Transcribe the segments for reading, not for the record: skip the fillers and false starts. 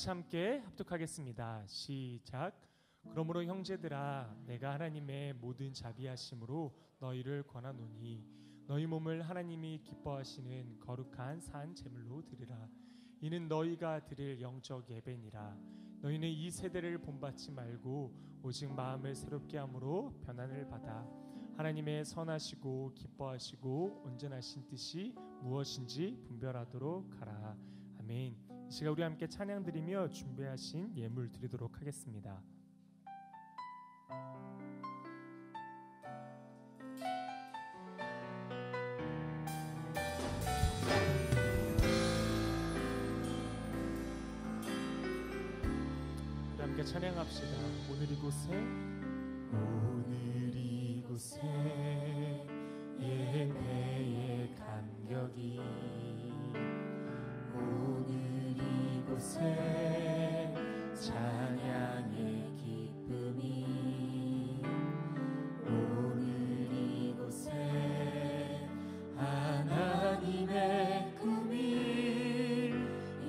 같이 함께 합독하겠습니다. 시작. 그러므로 형제들아, 내가 하나님의 모든 자비하심으로 너희를 권하노니 너희 몸을 하나님이 기뻐하시는 거룩한 산 제물로 드리라. 이는 너희가 드릴 영적 예배니라. 너희는 이 세대를 본받지 말고 오직 마음을 새롭게 함으로 변화를 받아 하나님의 선하시고 기뻐하시고 온전하신 뜻이 무엇인지 분별하도록 하라. 아멘. 이 시간 우리 함께 찬양 드리며 준비하신 예물 드리도록 하겠습니다. 우리 함께 찬양합시다. 오늘 이곳에 예배의 감격이, 오늘 이곳에 찬양의 기쁨이, 오늘 이곳에 하나님의 꿈이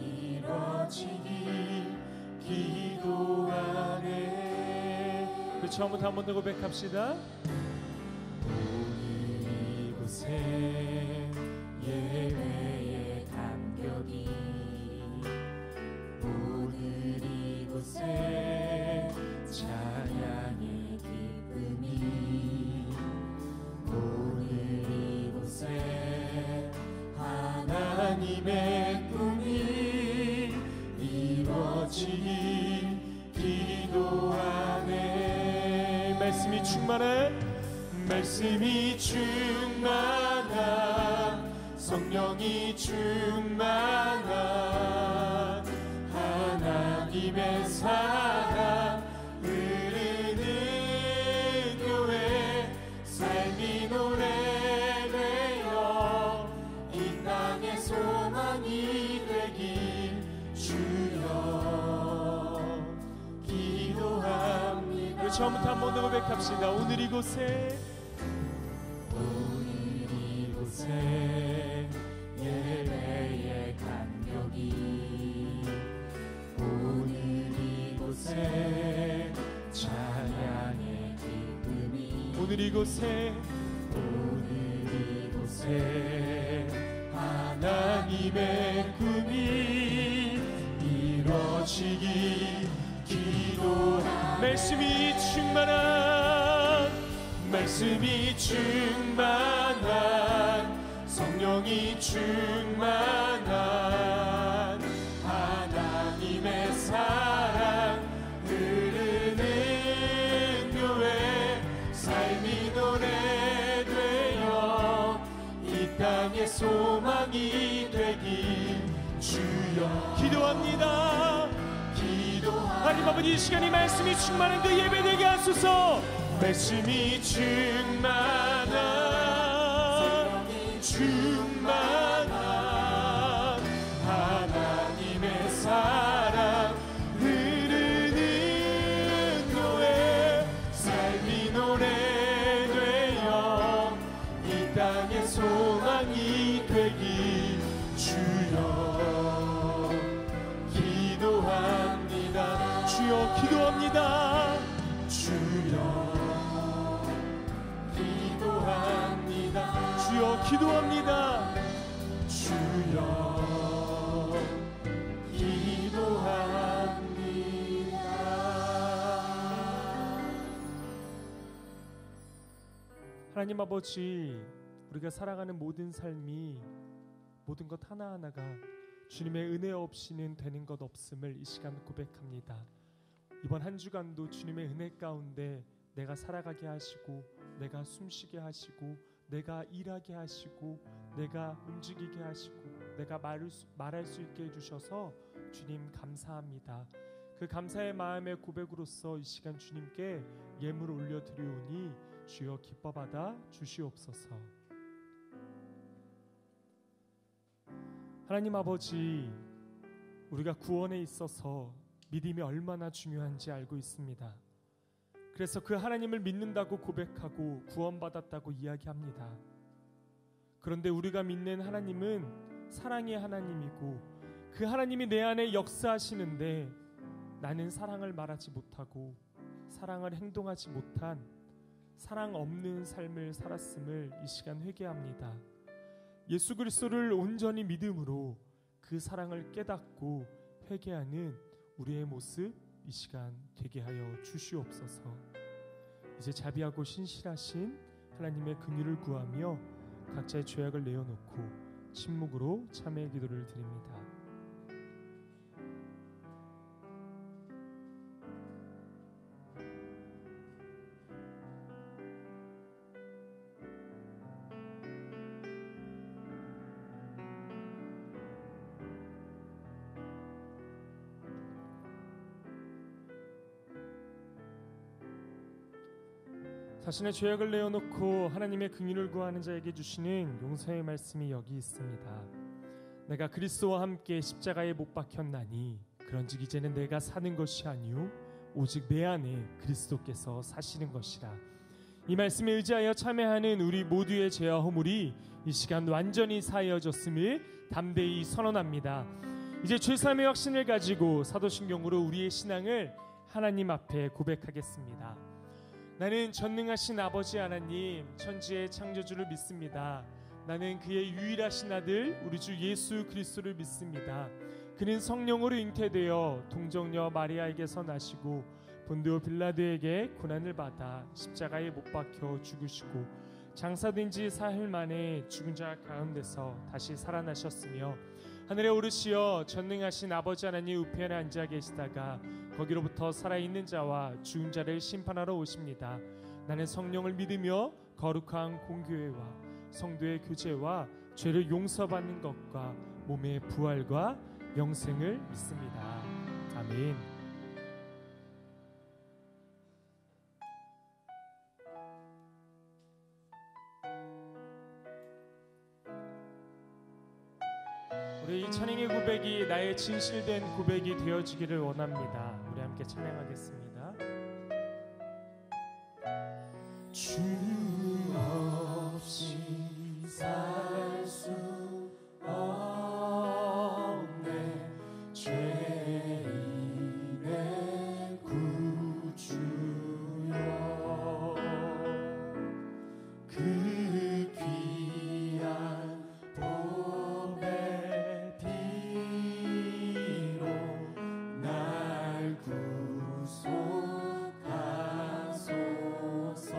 이루어지길 기도하네. 그 처음부터 한 번 더 고백합시다. 오늘 이곳에 예배의 감격이, 오늘 이곳에 찬양의 기쁨이, 오늘 이곳에 하나님의 꿈이 이루어지길 기도하네. 말씀이 충만한 성령이 충만한 하나님의 사랑 흐르는 교회 삶이 노래되어 이 땅의 소망이 되길 주여 기도합니다. 우리 처음부터 한 번 더 고백합시다. 오늘 이곳에 예배의 감격이, 오늘 이곳에 찬양의 기쁨이, 오늘 이곳에 하나님의 꿈이 이루어지길 기도하네. 말씀이 충만한 성령이 충만한 하나님의 사랑 흐르는 교회 삶이 노래되어 이 땅의 소망이 되길 주여 기도합니다. 하나님 아버지, 이 시간이 말씀이 충만한 그 예배되게 하소서. 말씀이 충만한 하나님의 사랑 흐르는 교회 삶이 노래되어 이 땅의 소망이 되길 주여 기도합니다. 주여 기도합니다. 주여 기도합니다. 주여 기도합니다. 주여 기도합니다. 하나님 아버지, 우리가 살아가는 모든 삶이, 모든 것 하나하나가 주님의 은혜 없이는 되는 것 없음을 이 시간 고백합니다. 이번 한 주간도 주님의 은혜 가운데 내가 살아가게 하시고, 내가 숨쉬게 하시고, 내가 일하게 하시고, 내가 움직이게 하시고, 내가 말할 수 있게 해주셔서 주님 감사합니다. 그 감사의 마음의 고백으로서 이 시간 주님께 예물을 올려드리오니 주여 기뻐받아 주시옵소서. 하나님 아버지, 우리가 구원에 있어서 믿음이 얼마나 중요한지 알고 있습니다. 그래서 그 하나님을 믿는다고 고백하고 구원받았다고 이야기합니다. 그런데 우리가 믿는 하나님은 사랑의 하나님이고, 그 하나님이 내 안에 역사하시는데 나는 사랑을 말하지 못하고 사랑을 행동하지 못한 사랑 없는 삶을 살았음을 이 시간 회개합니다. 예수 그리스도를 온전히 믿음으로 그 사랑을 깨닫고 회개하는 우리의 모습 이 시간 되게 하여 주시옵소서. 이제 자비하고 신실하신 하나님의 긍휼을 구하며 각자의 죄악을 내어놓고 침묵으로 참회의 기도를 드립니다. 자신의 죄악을 내어놓고 하나님의 긍휼을 구하는 자에게 주시는 용서의 말씀이 여기 있습니다. 내가 그리스도와 함께 십자가에 못 박혔나니 그런즉 이제는 내가 사는 것이 아니요 오직 내 안에 그리스도께서 사시는 것이라. 이 말씀에 의지하여 참회하는 우리 모두의 죄와 허물이 이 시간 완전히 사하여졌음을 담대히 선언합니다. 이제 죄사함의 확신을 가지고 사도신경으로 우리의 신앙을 하나님 앞에 고백하겠습니다. 나는 전능하신 아버지 하나님 천지의 창조주를 믿습니다. 나는 그의 유일하신 아들 우리 주 예수 그리스도를 믿습니다. 그는 성령으로 잉태되어 동정녀 마리아에게서 나시고 본디오 빌라도에게 고난을 받아 십자가에 못 박혀 죽으시고 장사된 지 사흘 만에 죽은 자 가운데서 다시 살아나셨으며 하늘에 오르시어 전능하신 아버지 하나님 우편에 앉아 계시다가 거기로부터 살아있는 자와 죽은 자를 심판하러 오십니다. 나는 성령을 믿으며 거룩한 공교회와 성도의 교제와 죄를 용서받는 것과 몸의 부활과 영생을 믿습니다. 아멘. 우리 이 찬양의 고백이 나의 진실된 고백이 되어지기를 원합니다. 우리 함께 찬양하겠습니다. 주 없이 살 수 없네 죄인의 구주여 그 귀한 보배 피로 날 구속하소서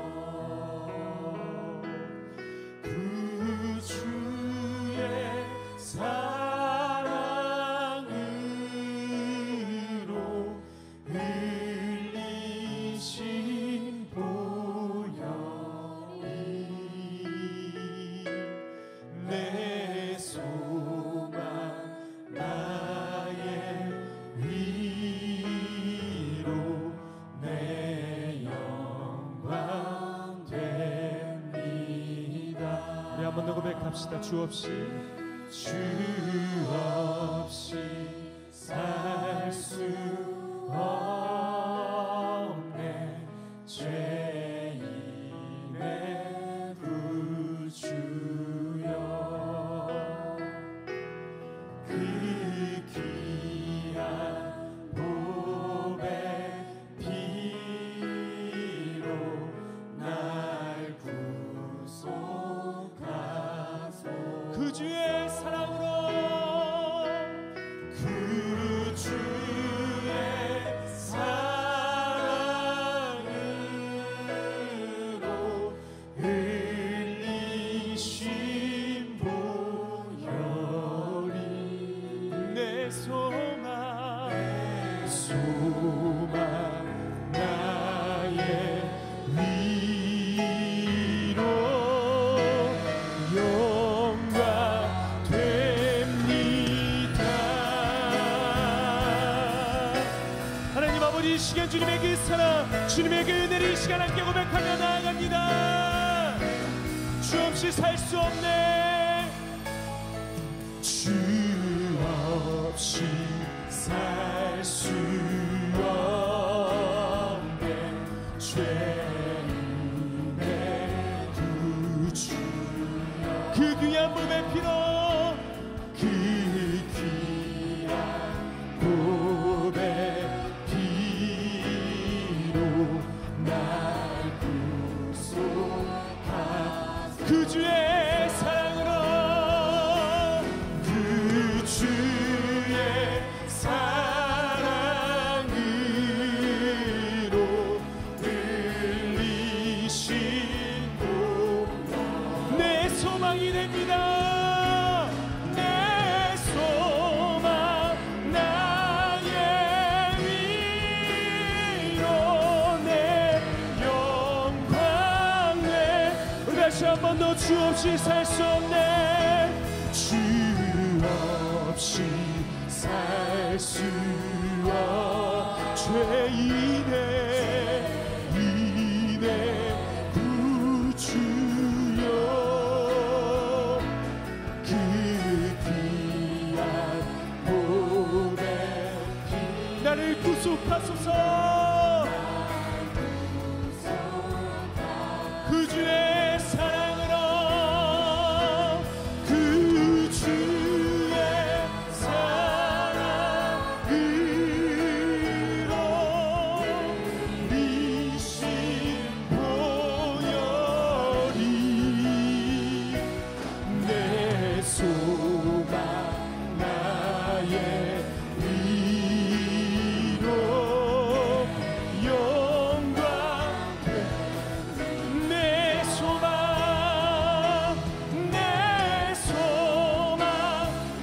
주의 사랑으로 흘리신 보혈이 내 소망 나의 위로 내 영광 됩니다. 우리 한 번 더 고백합시다. 주 없이 살 수 없네 죄인의 구주여 그 귀한 보배 피로 날 구속하소서 그 주의 사랑으로 그 주의 사랑으로 흘리신 보혈이 내 소망 나의 위로 영광 됩니다. 하나님 아버지 이 시간 주님의 그 사랑 주님의 그 은혜를 이 시간 함께 고백하며 나아갑니다. 주 없이 살 수 없네 주 없이 살 수 없네 죄인의 구주여 그 귀한 몸의 피로 그 귀한 한 번 더 주 없이 살 수 없네. 주 없이 살 수 죄인의 구주여 그 귀한 보배 나를 구속하소서. 그 주의 사랑으로 그 주의 사랑으로 네 심 보혈이 내 소망 나의 위로 영광 내 소망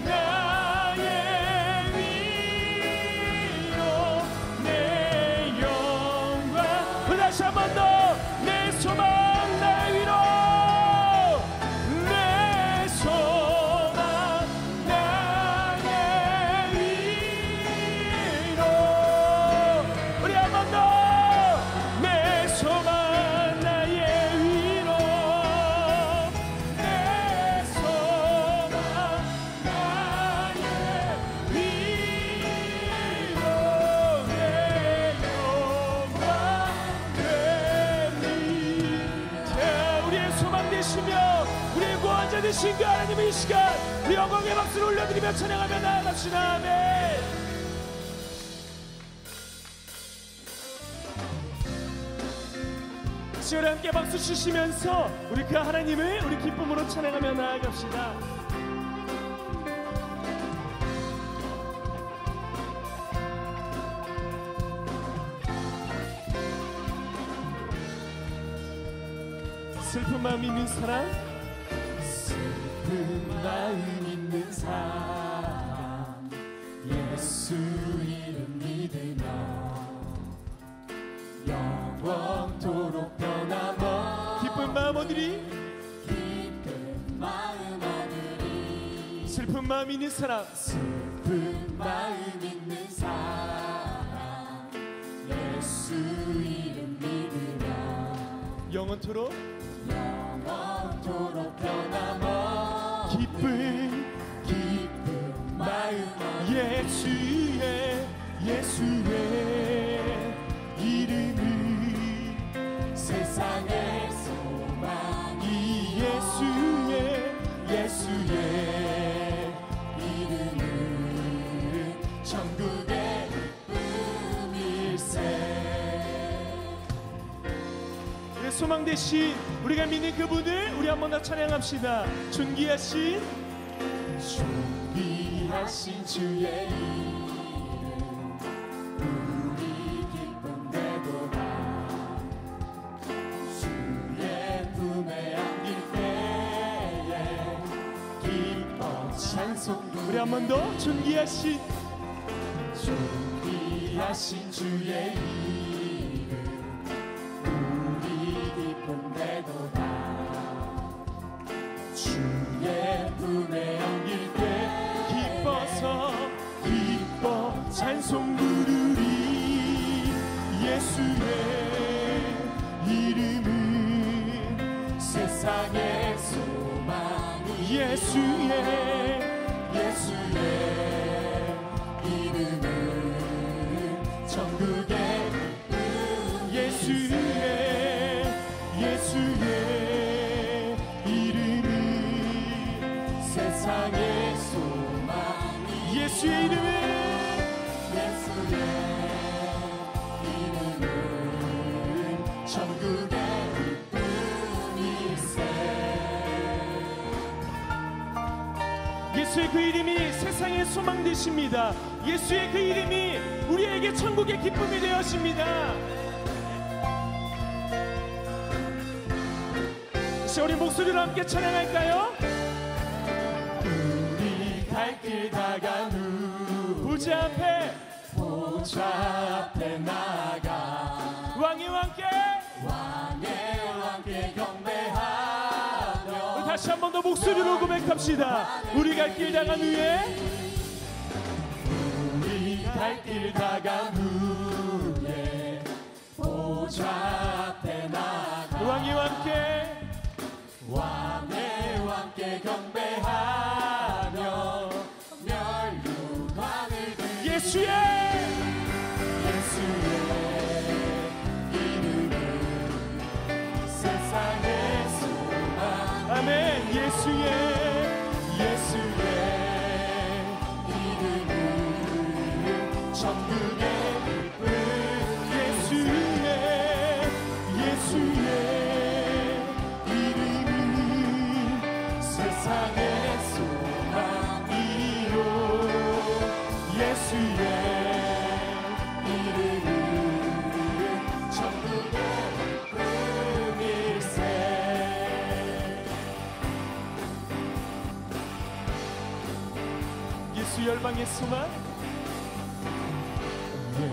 나의 위로 내 영광. 다시 한 번 더 내 소망 나의 위로 내 소망 나의 위로. 우리 한 번 더 내 소망 나의 위로 내 소망 나의 위로 내 영광 되리. 우리의 소망 되시며 우리의 구원자 되신 그 하나님의 이 시간 우리 영광의 박수를 올려드리며 찬양하며 나아갑시다. 아멘. 시간에 함께 박수 치시면서 우리 그 하나님을 우리 기쁨으로 찬양하며 나아갑시다. 슬픈 마음 있는 사람, 슬픈 마음 있는 사람 예수 이름 믿으며 영원토록 변함없 기쁜 마음 얻으리. 기쁜 마음 얻으리. 슬픈 마음 있는 사람, 슬픈 마음 있는 사람 예수 이름 믿으며 영원토록 영원토록 변함없 기쁜 마음 예수의 이름은 세상의 소망 이 예수의 이름은 천국의 기쁨일세. 우리의 소망 대신 우리가 믿는 그분을 우리 한번 더 찬양합시다. 존귀하신 주의 이름 우리 기쁨 되도다. 주의 품에 안길 때에 기뻐 찬송. 우리 한 번 더 존귀하신 주의 이름 우리 기쁨 되도다. 주의 품에 안길 때 기뻐 찬송 부르리. 예수의 이름은 세상의 소망이 예수의 이름은 천국의 예수의 이름은 세상의 소망이 예수의 이름은 천국의 기쁨일세. 예수의 그 이름이 세상의 소망 되십니다. 예수의 그 이름이 우리에게 천국의 기쁨이 되었습니다. 우리 목소리로 함께 찬양할까요? 우리 갈 길 다간 후 보좌 앞에 나가 왕의 왕께 경배하리. 번 더 목소리로 고백합시다. 우리 갈 길 다간 후에, 우리 갈 길 다간 후에 보좌 앞에 나가 왕이와 함께 왕의 왕께 경배하며 멸류관을 들고 예수의 이름은 세상의 소망 아멘. 예수의 이름은 천국의 기쁨 예수의 이름은 세상의 소망이요 예수의 이름은 천국의 기쁨일세 예수 열방의 소망,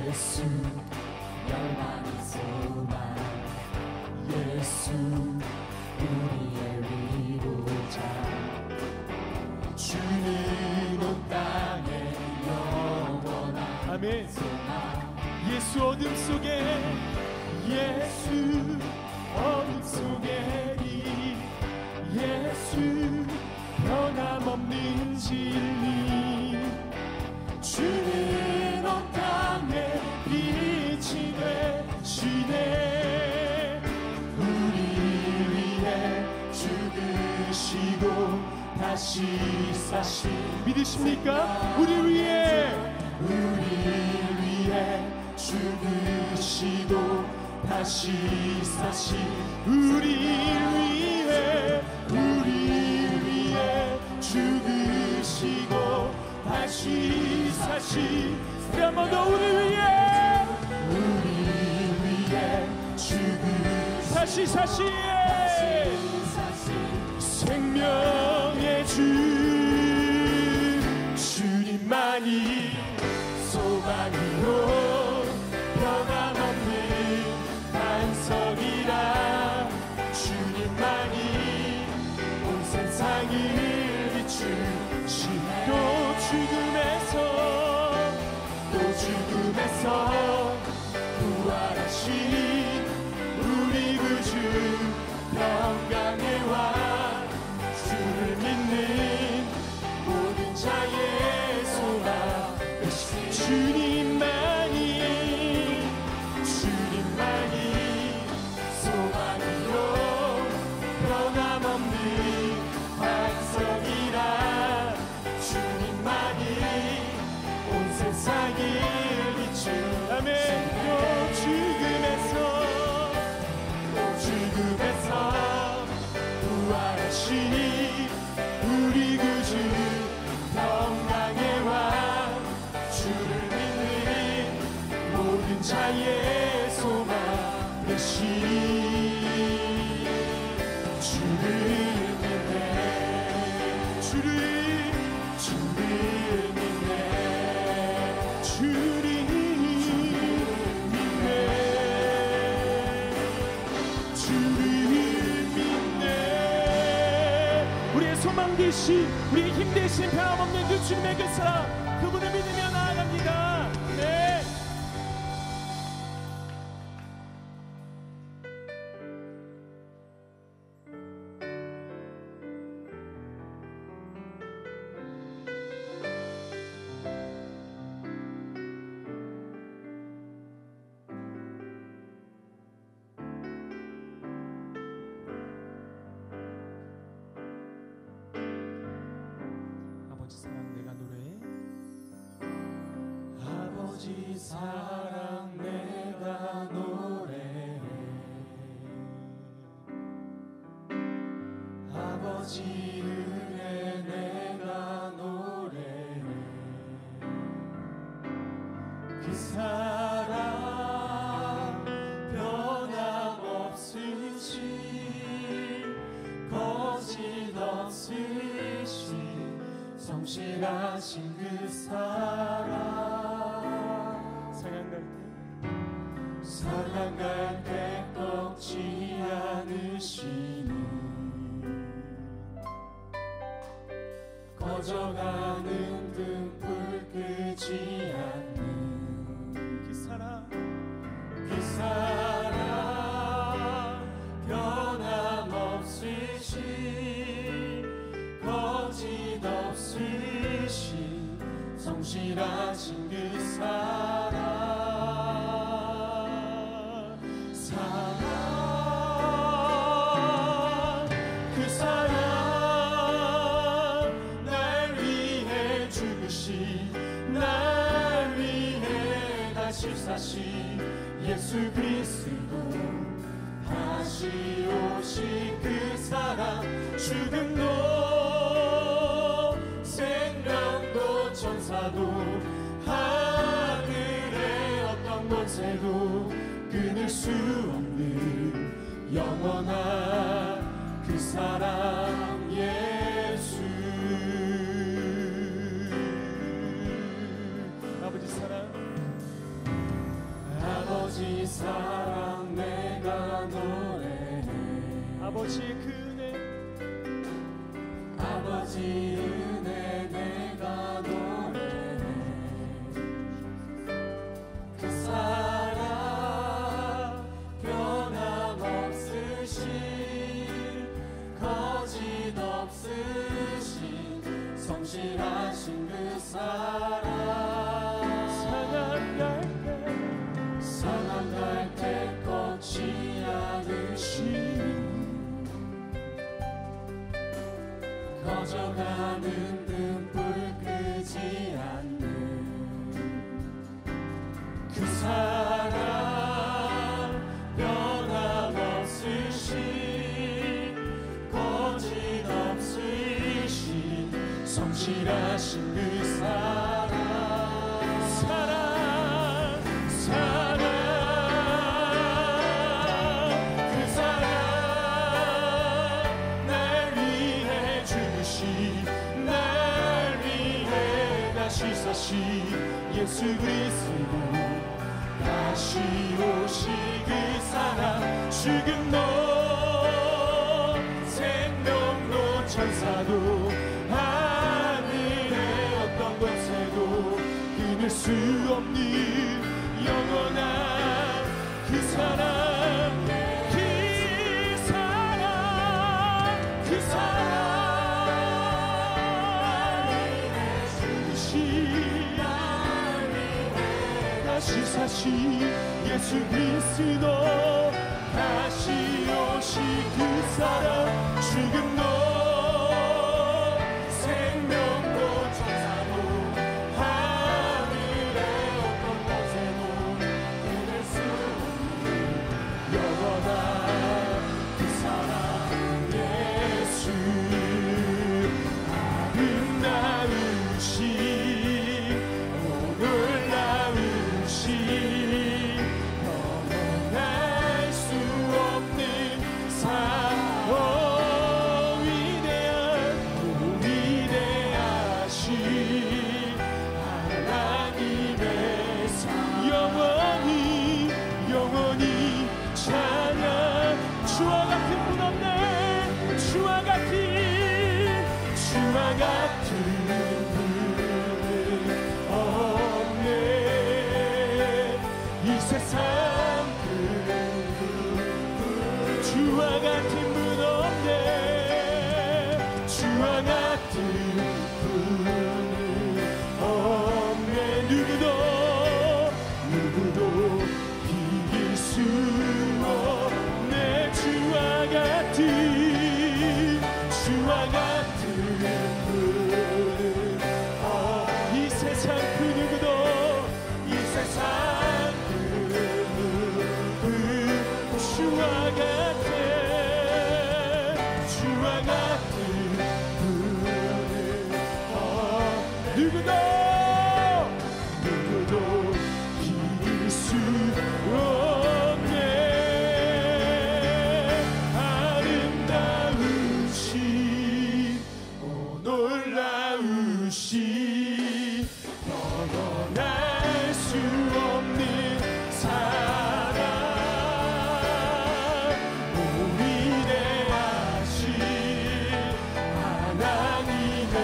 예수 열망의 소망 예수 우리의 위로자 주는 온 땅에 영원한 아멘. 소망 예수 어둠 속에, 예수 어둠 속에 예수 변함없는 진리, 주는 온 땅에 빛이 되시네. 우리 위해 죽으시고 다시 사신, 믿으십니까? 우리 위해 죽으시고 다시 사신, 우리 위해 죽으시고 다시 사신, 한 번 더 우리 위해 죽으시고 다시 사신, 생명의 주님만이 소망이요 변함없는 반석이라, 주님만이 온 세상을 비추시네. 또 죽음에서 부활하신 우리 구주 평강의 왕, 주를 믿는 모든 자의 소망 주님만이 소망이요 변함없는 반석이라, 주님만이 온 세상을 비추. 아멘. 또 죽음에서 부활하시니 우리 구주 평강의 왕, 주를 믿는 모든 자의 소망 되시니, 주를 믿네 주를 믿네 주를 믿네. 우리의 소망 되신, 우리의 힘 되신 변함없는 그 주님의 그 사랑, 그분을 믿으며 나아갑니다. 네. 아버지 사랑 내가 노래해. 아버지 사랑 내가 노래해. 아버지 은혜 내가 노래해. 그 사랑 변함없으신 거짓 없으신 성실하신 그 사랑, 사랑할 때 꺾지 않으시는 꺼져가는 등불 끄지 않는 그 사랑 변함없으신 거짓없으신 성실하신 그 사랑 그 사랑 날 위해 죽으신 날 위해 다시 사신 예수 그리스도 다시 오신 그 사랑 죽음도 생명도 천사도 하늘의 어떤 권세도 끊을 수 없는 영원한 그 사랑 예수 아버지 사랑 아버지 사랑 내가 노래해 아버지의 그 은혜 아버지 은혜 내가 노래해 그 사랑 변함없으신 거짓없으신 성실하신 그 사랑 상한 갈 때 꺾지 않으신 꺼져가는 등불 끄지 않는 그 사랑 변함없으신 거짓없으신 성실하신 그 사랑 그 사랑 날 위해 죽으신 날 위해 다시 사신 예수 그리스도 다시 오신 그 사랑 죽음도 생명도 천사도 하늘의 어떤 권세도 끊을 수 없는 영원한 그 사랑 다시 사신 예수 그리스도 다시 오신 그 사랑 죽음도 생명도 천사도 하늘의 어떤 곳에도 끊을 수 없는 영원한 그 사랑 예수 아름다우신 영원할 수 없는 위대하신 하나님의 영원히 찬양 주와 같은 분 없네 주와 같은 없네 이 세상 주와 같은 분 없네 주와 같은 분 없네 누구도 비길 수 없네 주와 같은 이 세상 그 누구도 이 세상 그 누구 주와 같은 누구도 이길 수 없네 아름다우신 놀라우신 영원할 수 없는 사랑 위대하신 하나님의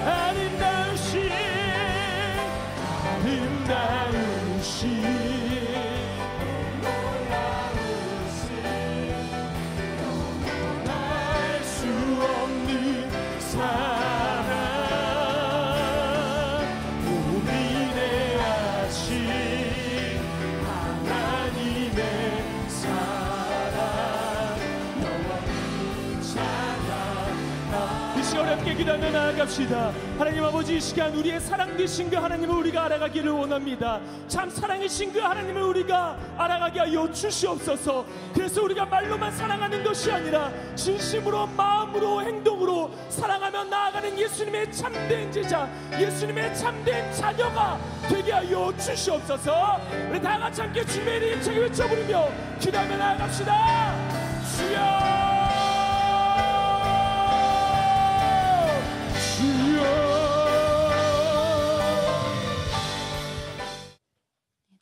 아름다우신 알 수 없는 사랑 우리네하신 하나님의 사랑 영원히 찬양하. 이 시간 함께 기도하며 나아갑시다. 하나님 아버지, 이 시간 우리의 사랑 되신 그 하나님을 우리가 알아가기를 원합니다. 참 사랑이신 그 하나님을 우리가 알아가게 하여 주시옵소서. 그래서 우리가 말로만 사랑하는 것이 아니라 진심으로 마음으로 행동으로 사랑하며 나아가는 예수님의 참된 제자, 예수님의 참된 자녀가 되게 하여 주시옵소서. 우리 다 같이 함께 주님의 이름 힘차게 외쳐 부르며 기도하며 나아갑시다. 주여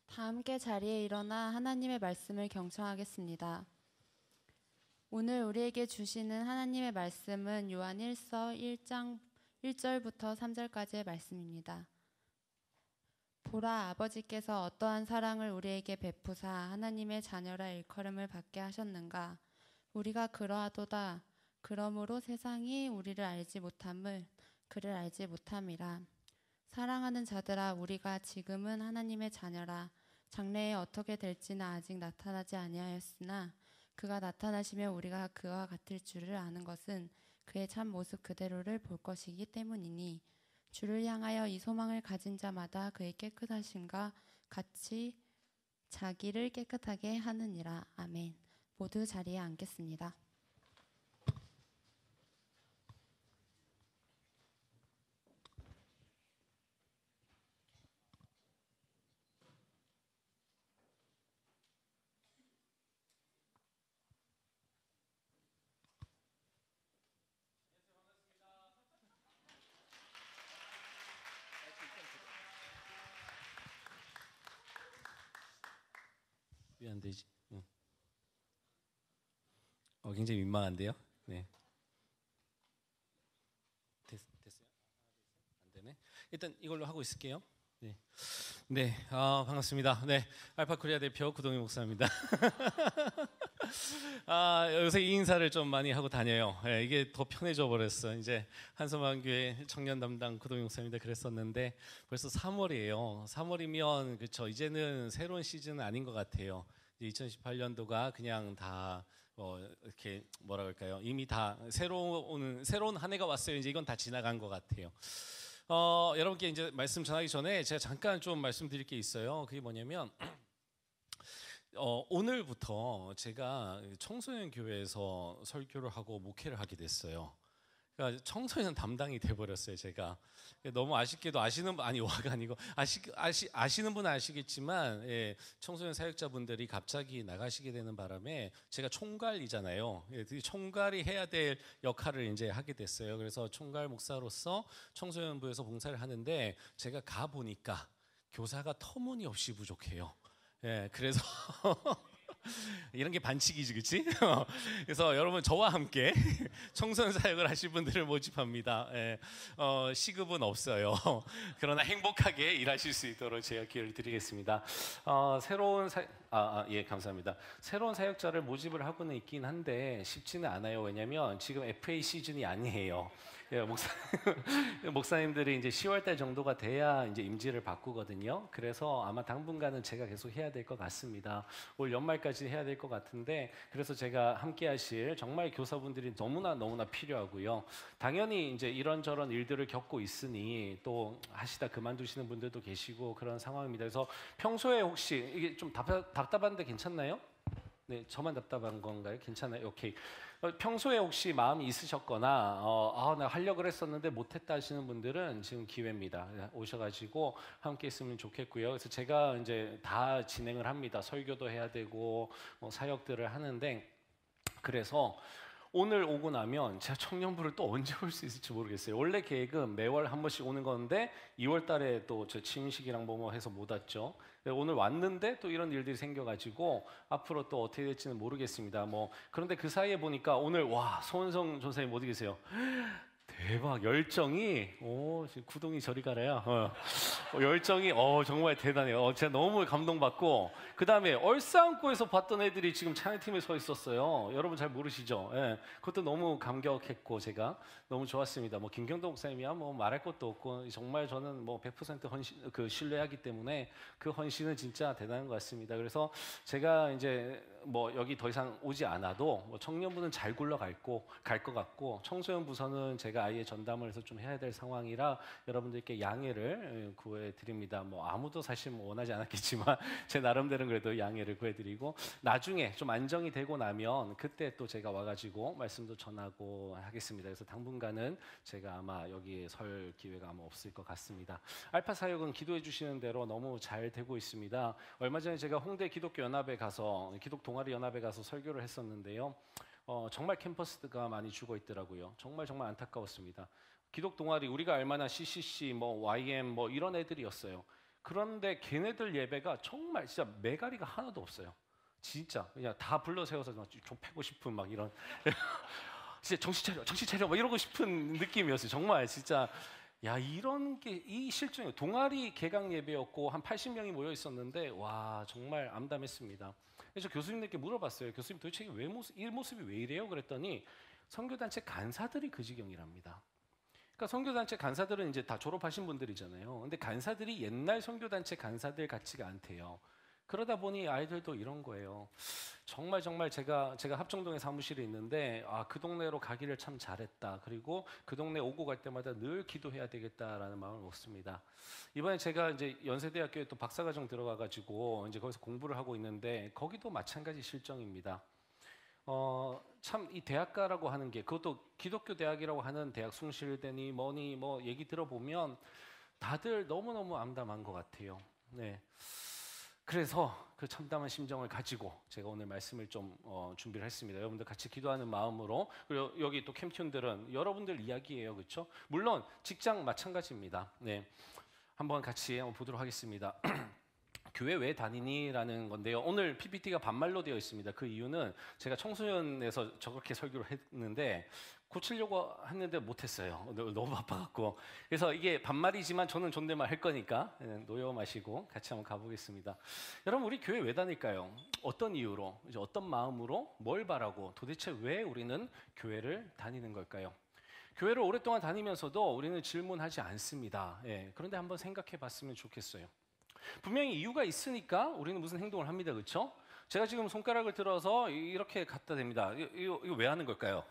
다 함께 자리에 일어나 하나님의 말씀을 경청하겠습니다. 오늘 우리에게 주시는 하나님의 말씀은 요한 1서 1장 1절부터 3절까지의 말씀입니다. 보라, 아버지께서 어떠한 사랑을 우리에게 베푸사 하나님의 자녀라 일컬음을 받게 하셨는가. 우리가 그러하도다. 그러므로 세상이 우리를 알지 못함을 그를 알지 못함이라. 사랑하는 자들아, 우리가 지금은 하나님의 자녀라. 장래에 어떻게 될지는 아직 나타나지 아니하였으나 그가 나타나시면 우리가 그와 같을 줄을 아는 것은 그의 참 모습 그대로를 볼 것이기 때문이니 주를 향하여 이 소망을 가진 자마다 그의 깨끗하심과 같이 자기를 깨끗하게 하느니라. 아멘. 모두 자리에 앉겠습니다. 왜 안 되지? 굉장히 민망한데요. 네. 됐어요? 안 되네. 일단 이걸로 하고 있을게요. 네. 네. 반갑습니다. 네. 알파코리아 대표 구동희 목사입니다. 요새 이 인사를 좀 많이 하고 다녀요. 네, 이게 더 편해져 버렸어. 이제 한소망교회 청년 담당 구동희 목사입니다. 그랬었는데 벌써 3월이에요. 3월이면 그렇죠. 이제는 새로운 시즌은 아닌 것 같아요. 2018년도가 그냥 다 이렇게 뭐라 그럴까요? 이미 다 새로운 한 해가 왔어요. 이제 이건 다 지나간 것 같아요. 여러분께 이제 말씀 전하기 전에 제가 잠깐 좀 말씀드릴 게 있어요. 그게 뭐냐면 오늘부터 제가 청소년 교회에서 설교를 하고 목회를 하게 됐어요. 그러니까 청소년 담당이 돼버렸어요. 제가 너무 아쉽게도 아시는 분은 아시겠지만 청소년 사역자분들이 갑자기 나가시게 되는 바람에 제가 총괄이잖아요. 총괄이 해야 될 역할을 이제 하게 됐어요. 그래서 총괄 목사로서 청소년부에서 봉사를 하는데 제가 가 보니까 교사가 터무니없이 부족해요. 그래서 이런 게 반칙이지, 그렇지? 그래서 여러분 저와 함께 청소년 사역을 하실 분들을 모집합니다. 시급은 없어요. 그러나 행복하게 일하실 수 있도록 제가 기회를 드리겠습니다. 감사합니다. 새로운 사역자를 모집을 하고는 있긴 한데 쉽지는 않아요. 왜냐하면 지금 FA 시즌이 아니에요. 목사님들이 이제 10월달 정도가 돼야 이제 임지를 바꾸거든요. 그래서 아마 당분간은 제가 계속 해야 될 것 같습니다. 올 연말까지 해야 될 것 같은데, 그래서 제가 함께하실 정말 교사분들이 너무나 필요하고요. 당연히 이제 이런저런 일들을 겪고 있으니 또 하시다 그만두시는 분들도 계시고 그런 상황입니다. 그래서 평소에 혹시 이게 좀 답답한데 괜찮나요? 네, 저만 답답한 건가요? 괜찮아요? 오케이. 평소에 혹시 마음이 있으셨거나 나 하려고 했었는데 못했다 하시는 분들은 지금 기회입니다. 오셔가지고 함께 있으면 좋겠고요. 그래서 제가 이제 다 진행을 합니다. 설교도 해야 되고 사역들을 하는데, 그래서 오늘 오고 나면 제가 청년부를 또 언제 올 수 있을지 모르겠어요. 원래 계획은 매월 한 번씩 오는 건데 2월 달에 또 저 취임식이랑 뭐 해서 못 왔죠. 오늘 왔는데 또 이런 일들이 생겨가지고 앞으로 또 어떻게 될지는 모르겠습니다. 그런데 그 사이에 보니까 오늘 소은성 전사님 어디 계세요? 대박. 열정이 지금 구동이 저리 가라야. 열정이 정말 대단해요. 제가 너무 감동받고, 그 다음에 얼싸안고에서 봤던 애들이 지금 찬양팀에 서 있었어요. 여러분 잘 모르시죠? 예, 그것도 너무 감격했고 제가 너무 좋았습니다. 뭐 김경도 목사님이야 뭐 말할 것도 없고, 정말 저는 뭐 100% 헌신, 신뢰하기 때문에 그 헌신은 진짜 대단한 것 같습니다. 그래서 제가 이제 뭐 여기 더 이상 오지 않아도 뭐 청년부는 잘 굴러갈 것 같고, 청소년 부서는 제가 아예 전담을 해서 좀 해야 될 상황이라 여러분들께 양해를 구해드립니다. 뭐 아무도 사실 뭐 원하지 않았겠지만 제 나름대로는 그래도 양해를 구해드리고, 나중에 좀 안정이 되고 나면 그때 또 제가 와가지고 말씀도 전하고 하겠습니다. 그래서 당분간은 제가 아마 여기에 설 기회가 아마 없을 것 같습니다. 알파 사역은 기도해 주시는 대로 너무 잘 되고 있습니다. 얼마 전에 제가 홍대 기독교 연합에 가서 동아리 연합에 가서 설교를 했었는데요. 정말 캠퍼스가 많이 죽어 있더라고요. 정말 안타까웠습니다. 기독 동아리 우리가 알만한 CCC, 뭐 YM 뭐 이런 애들이었어요. 그런데 걔네들 예배가 정말 진짜 매가리가 하나도 없어요. 진짜 그냥 다 불러 세워서 좀 패고 싶은 막 이런 진짜 정신 차려 막 이러고 싶은 느낌이었어요. 정말 진짜 야, 이런 게 이 실정이에요. 동아리 개강 예배였고 한 80명이 모여 있었는데 와, 정말 암담했습니다. 그래서 교수님들께 물어봤어요. 교수님 도대체 이 모습이 왜 이래요? 그랬더니 선교단체 간사들이 그 지경이랍니다. 그러니까 선교단체 간사들은 이제 다 졸업하신 분들이잖아요. 근데 간사들이 옛날 선교단체 간사들 같지가 않대요. 그러다 보니 아이들도 이런 거예요. 정말 제가 합정동에 사무실에 있는데 그 동네로 가기를 참 잘했다. 그리고 그 동네 오고 갈 때마다 늘 기도해야 되겠다라는 마음을 먹습니다. 이번에 제가 이제 연세대학교에 또 박사과정 들어가가지고 이제 거기서 공부를 하고 있는데 거기도 마찬가지 실정입니다. 참 이 대학가라고 하는 게, 그것도 기독교 대학이라고 하는 대학 숭실대니 뭐니 뭐 얘기 들어보면 다들 너무너무 암담한 것 같아요. 네. 그래서 그 참담한 심정을 가지고 제가 오늘 말씀을 좀 준비를 했습니다. 여러분들 같이 기도하는 마음으로. 그리고 여기 또 캠튠들은 여러분들 이야기예요, 그렇죠? 물론 직장 마찬가지입니다. 네, 한번 같이 보도록 하겠습니다. 교회 왜 다니니?라는 건데요. 오늘 PPT가 반말로 되어 있습니다. 그 이유는 제가 청소년에서 저렇게 설교를 했는데 고치려고 했는데 못했어요. 너무 바빠갖고. 그래서 이게 반말이지만 저는 존댓말 할 거니까 놓여 마시고 같이 한번 가보겠습니다. 여러분, 우리 교회 왜 다닐까요? 어떤 이유로, 이제 어떤 마음으로, 뭘 바라고, 도대체 왜 우리는 교회를 다니는 걸까요? 교회를 오랫동안 다니면서도 우리는 질문하지 않습니다. 그런데 한번 생각해 봤으면 좋겠어요. 분명히 이유가 있으니까 우리는 무슨 행동을 합니다. 그렇죠? 제가 지금 손가락을 들어서 이렇게 갖다 댑니다. 이거 왜 하는 걸까요?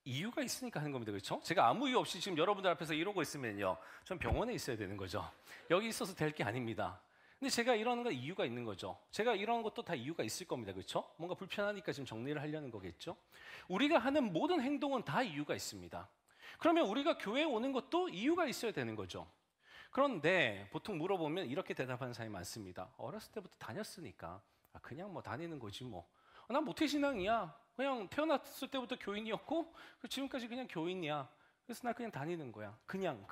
이유가 있으니까 하는 겁니다. 그렇죠? 제가 아무 이유 없이 지금 여러분들 앞에서 이러고 있으면요, 전 병원에 있어야 되는 거죠. 여기 있어서 될 게 아닙니다. 근데 제가 이러는 건 이유가 있는 거죠. 제가 이러는 것도 다 이유가 있을 겁니다. 그렇죠? 뭔가 불편하니까 지금 정리를 하려는 거겠죠? 우리가 하는 모든 행동은 다 이유가 있습니다. 그러면 우리가 교회에 오는 것도 이유가 있어야 되는 거죠. 그런데 보통 물어보면 이렇게 대답하는 사람이 많습니다. 어렸을 때부터 다녔으니까 그냥 뭐 다니는 거지 뭐. 난 모태신앙이야. 그냥 태어났을 때부터 교인이었고 지금까지 그냥 교인이야. 그래서 나 그냥 다니는 거야. 그냥.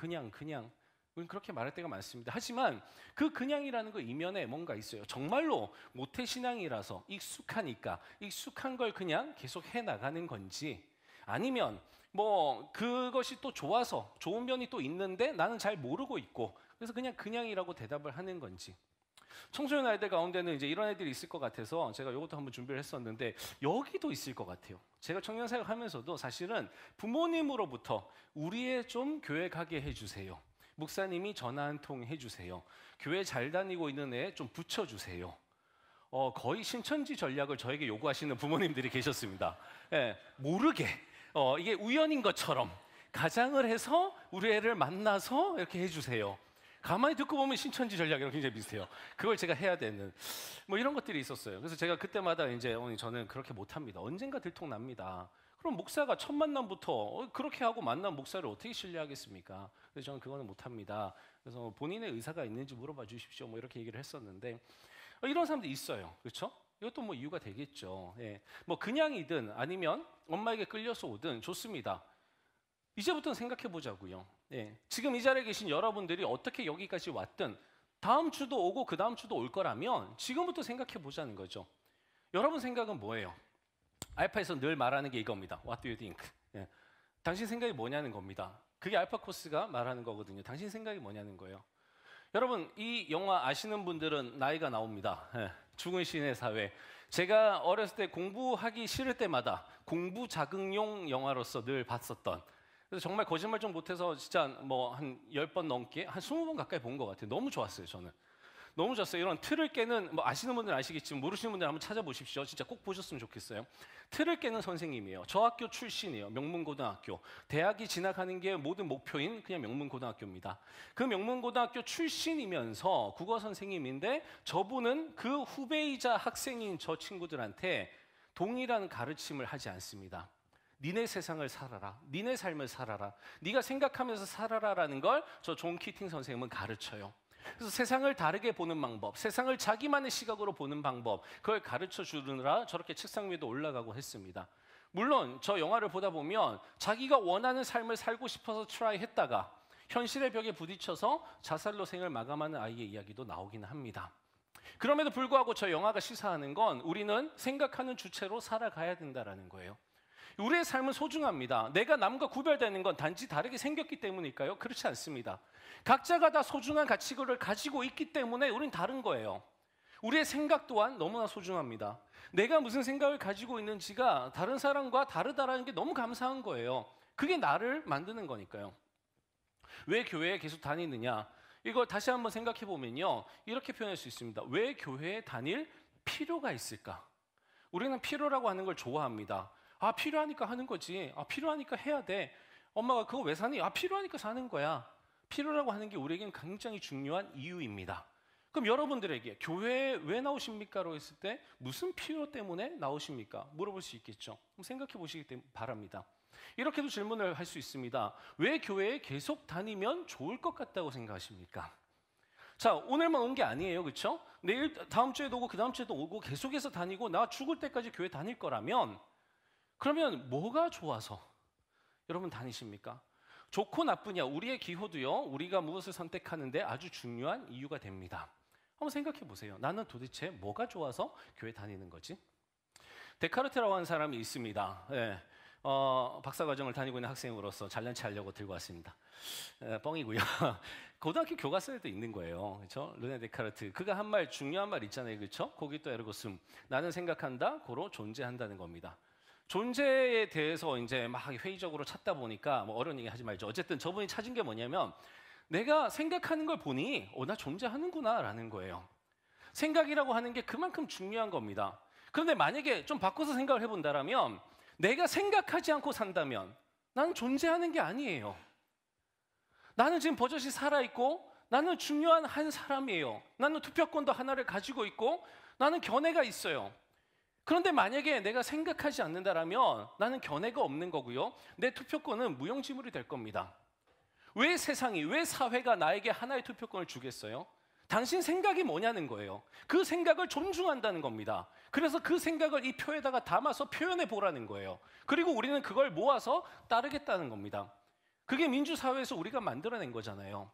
우리는 그렇게 말할 때가 많습니다. 하지만 그 그냥이라는 거 이면에 뭔가 있어요. 정말로 모태신앙이라서 익숙하니까 익숙한 걸 그냥 계속 해나가는 건지, 아니면 뭐 그것이 또 좋아서 좋은 면이 또 있는데 나는 잘 모르고 있고 그래서 그냥이라고 대답을 하는 건지. 청소년 아이들 가운데는 이제 이런 애들이 있을 것 같아서 제가 이것도 한번 준비를 했었는데 여기도 있을 것 같아요. 제가 청년 사역 하면서도 사실은 부모님으로부터 우리 애 좀 교회 가게 해주세요. 목사님이 전화 한 통 해주세요. 교회 잘 다니고 있는 애 좀 붙여주세요. 거의 신천지 전략을 저에게 요구하시는 부모님들이 계셨습니다. 모르게 이게 우연인 것처럼 가장을 해서 우리 애를 만나서 이렇게 해주세요. 가만히 듣고 보면 신천지 전략이랑 굉장히 비슷해요. 그걸 제가 해야 되는 뭐 이런 것들이 있었어요. 그래서 제가 그때마다 이제 저는 그렇게 못합니다. 언젠가 들통납니다. 그럼 목사가 첫 만남부터 그렇게 하고 만난 목사를 어떻게 신뢰하겠습니까? 그래서 저는 그거는 못합니다. 그래서 본인의 의사가 있는지 물어봐 주십시오. 뭐 이렇게 얘기를 했었는데 이런 사람들이 있어요. 그렇죠? 이것도 뭐 이유가 되겠죠. 뭐 그냥이든 아니면 엄마에게 끌려서 오든 좋습니다. 이제부터는 생각해 보자고요. 지금 이 자리에 계신 여러분들이 어떻게 여기까지 왔든 다음 주도 오고 그 다음 주도 올 거라면 지금부터 생각해 보자는 거죠. 여러분 생각은 뭐예요? 알파에서 늘 말하는 게 이겁니다. What do you think? 당신 생각이 뭐냐는 겁니다. 그게 알파 코스가 말하는 거거든요. 당신 생각이 뭐냐는 거예요. 여러분, 이 영화 아시는 분들은 나이가 나옵니다. 죽은 시인의 사회. 제가 어렸을 때 공부하기 싫을 때마다 공부 자극용 영화로서 늘 봤었던, 그래서 정말 거짓말 좀 못해서 진짜 뭐 한 10번 넘게, 한 20번 가까이 본 것 같아요. 너무 좋았어요, 저는. 너무 좋았어요. 이런 틀을 깨는, 뭐 아시는 분들은 아시겠지만 모르시는 분들은 한번 찾아보십시오. 진짜 꼭 보셨으면 좋겠어요. 틀을 깨는 선생님이에요. 저 학교 출신이에요. 명문고등학교. 대학이 진학하는 게 모든 목표인 그냥 명문고등학교입니다. 그 명문고등학교 출신이면서 국어 선생님인데 저분은 그 후배이자 학생인 저 친구들한테 동일한 가르침을 하지 않습니다. 니네 세상을 살아라. 니네 삶을 살아라. 네가 생각하면서 살아라라는 걸 저 존 키팅 선생님은 가르쳐요. 그래서 세상을 다르게 보는 방법, 세상을 자기만의 시각으로 보는 방법, 그걸 가르쳐 주느라 저렇게 책상 위에도 올라가고 했습니다. 물론 저 영화를 보다 보면 자기가 원하는 삶을 살고 싶어서 트라이 했다가 현실의 벽에 부딪혀서 자살로 생을 마감하는 아이의 이야기도 나오긴 합니다. 그럼에도 불구하고 저 영화가 시사하는 건 우리는 생각하는 주체로 살아가야 된다는 거예요. 우리의 삶은 소중합니다. 내가 남과 구별되는 건 단지 다르게 생겼기 때문일까요? 그렇지 않습니다. 각자가 다 소중한 가치를 가지고 있기 때문에 우린 다른 거예요. 우리의 생각 또한 너무나 소중합니다. 내가 무슨 생각을 가지고 있는지가 다른 사람과 다르다라는 게 너무 감사한 거예요. 그게 나를 만드는 거니까요. 왜 교회에 계속 다니느냐? 이걸 다시 한번 생각해 보면요, 이렇게 표현할 수 있습니다. 왜 교회에 다닐 필요가 있을까? 우리는 필요라고 하는 걸 좋아합니다. 아, 필요하니까 하는 거지. 아, 필요하니까 해야 돼. 엄마가 그거 왜 사니? 아, 필요하니까 사는 거야. 필요라고 하는 게 우리에겐 굉장히 중요한 이유입니다. 그럼 여러분들에게 교회에 왜 나오십니까? 라고 했을 때 무슨 필요 때문에 나오십니까? 물어볼 수 있겠죠. 그럼 생각해 보시기 바랍니다. 이렇게도 질문을 할 수 있습니다. 왜 교회에 계속 다니면 좋을 것 같다고 생각하십니까? 자, 오늘만 온 게 아니에요. 그렇죠? 내일, 다음 주에도 오고 그 다음 주에도 오고 계속해서 다니고 나 죽을 때까지 교회 다닐 거라면, 그러면 뭐가 좋아서 여러분 다니십니까? 좋고 나쁘냐, 우리의 기호도요, 우리가 무엇을 선택하는데 아주 중요한 이유가 됩니다. 한번 생각해 보세요. 나는 도대체 뭐가 좋아서 교회 다니는 거지? 데카르트라고 하는 사람이 있습니다. 박사과정을 다니고 있는 학생으로서 잘난 체 하려고 들고 왔습니다. 뻥이고요. 고등학교 교과서에도 있는 거예요. 그렇죠? 르네 데카르트. 그가 한 말, 중요한 말 있잖아요. 그렇죠? 거기 또 에르고 숨. 나는 생각한다, 고로 존재한다는 겁니다. 존재에 대해서 이제 막 회의적으로 찾다 보니까 뭐 어려운 얘기 하지 말죠. 어쨌든 저분이 찾은 게 뭐냐면 내가 생각하는 걸 보니 나 존재하는구나라는 거예요. 생각이라고 하는 게 그만큼 중요한 겁니다. 그런데 만약에 좀 바꿔서 생각을 해본다면 내가 생각하지 않고 산다면 나는 존재하는 게 아니에요. 나는 지금 버젓이 살아있고 나는 중요한 한 사람이에요. 나는 투표권도 하나를 가지고 있고 나는 견해가 있어요. 그런데 만약에 내가 생각하지 않는다라면 나는 견해가 없는 거고요. 내 투표권은 무용지물이 될 겁니다. 왜 세상이, 왜 사회가 나에게 하나의 투표권을 주겠어요? 당신 생각이 뭐냐는 거예요. 그 생각을 존중한다는 겁니다. 그래서 그 생각을 이 표에다가 담아서 표현해 보라는 거예요. 그리고 우리는 그걸 모아서 따르겠다는 겁니다. 그게 민주사회에서 우리가 만들어낸 거잖아요.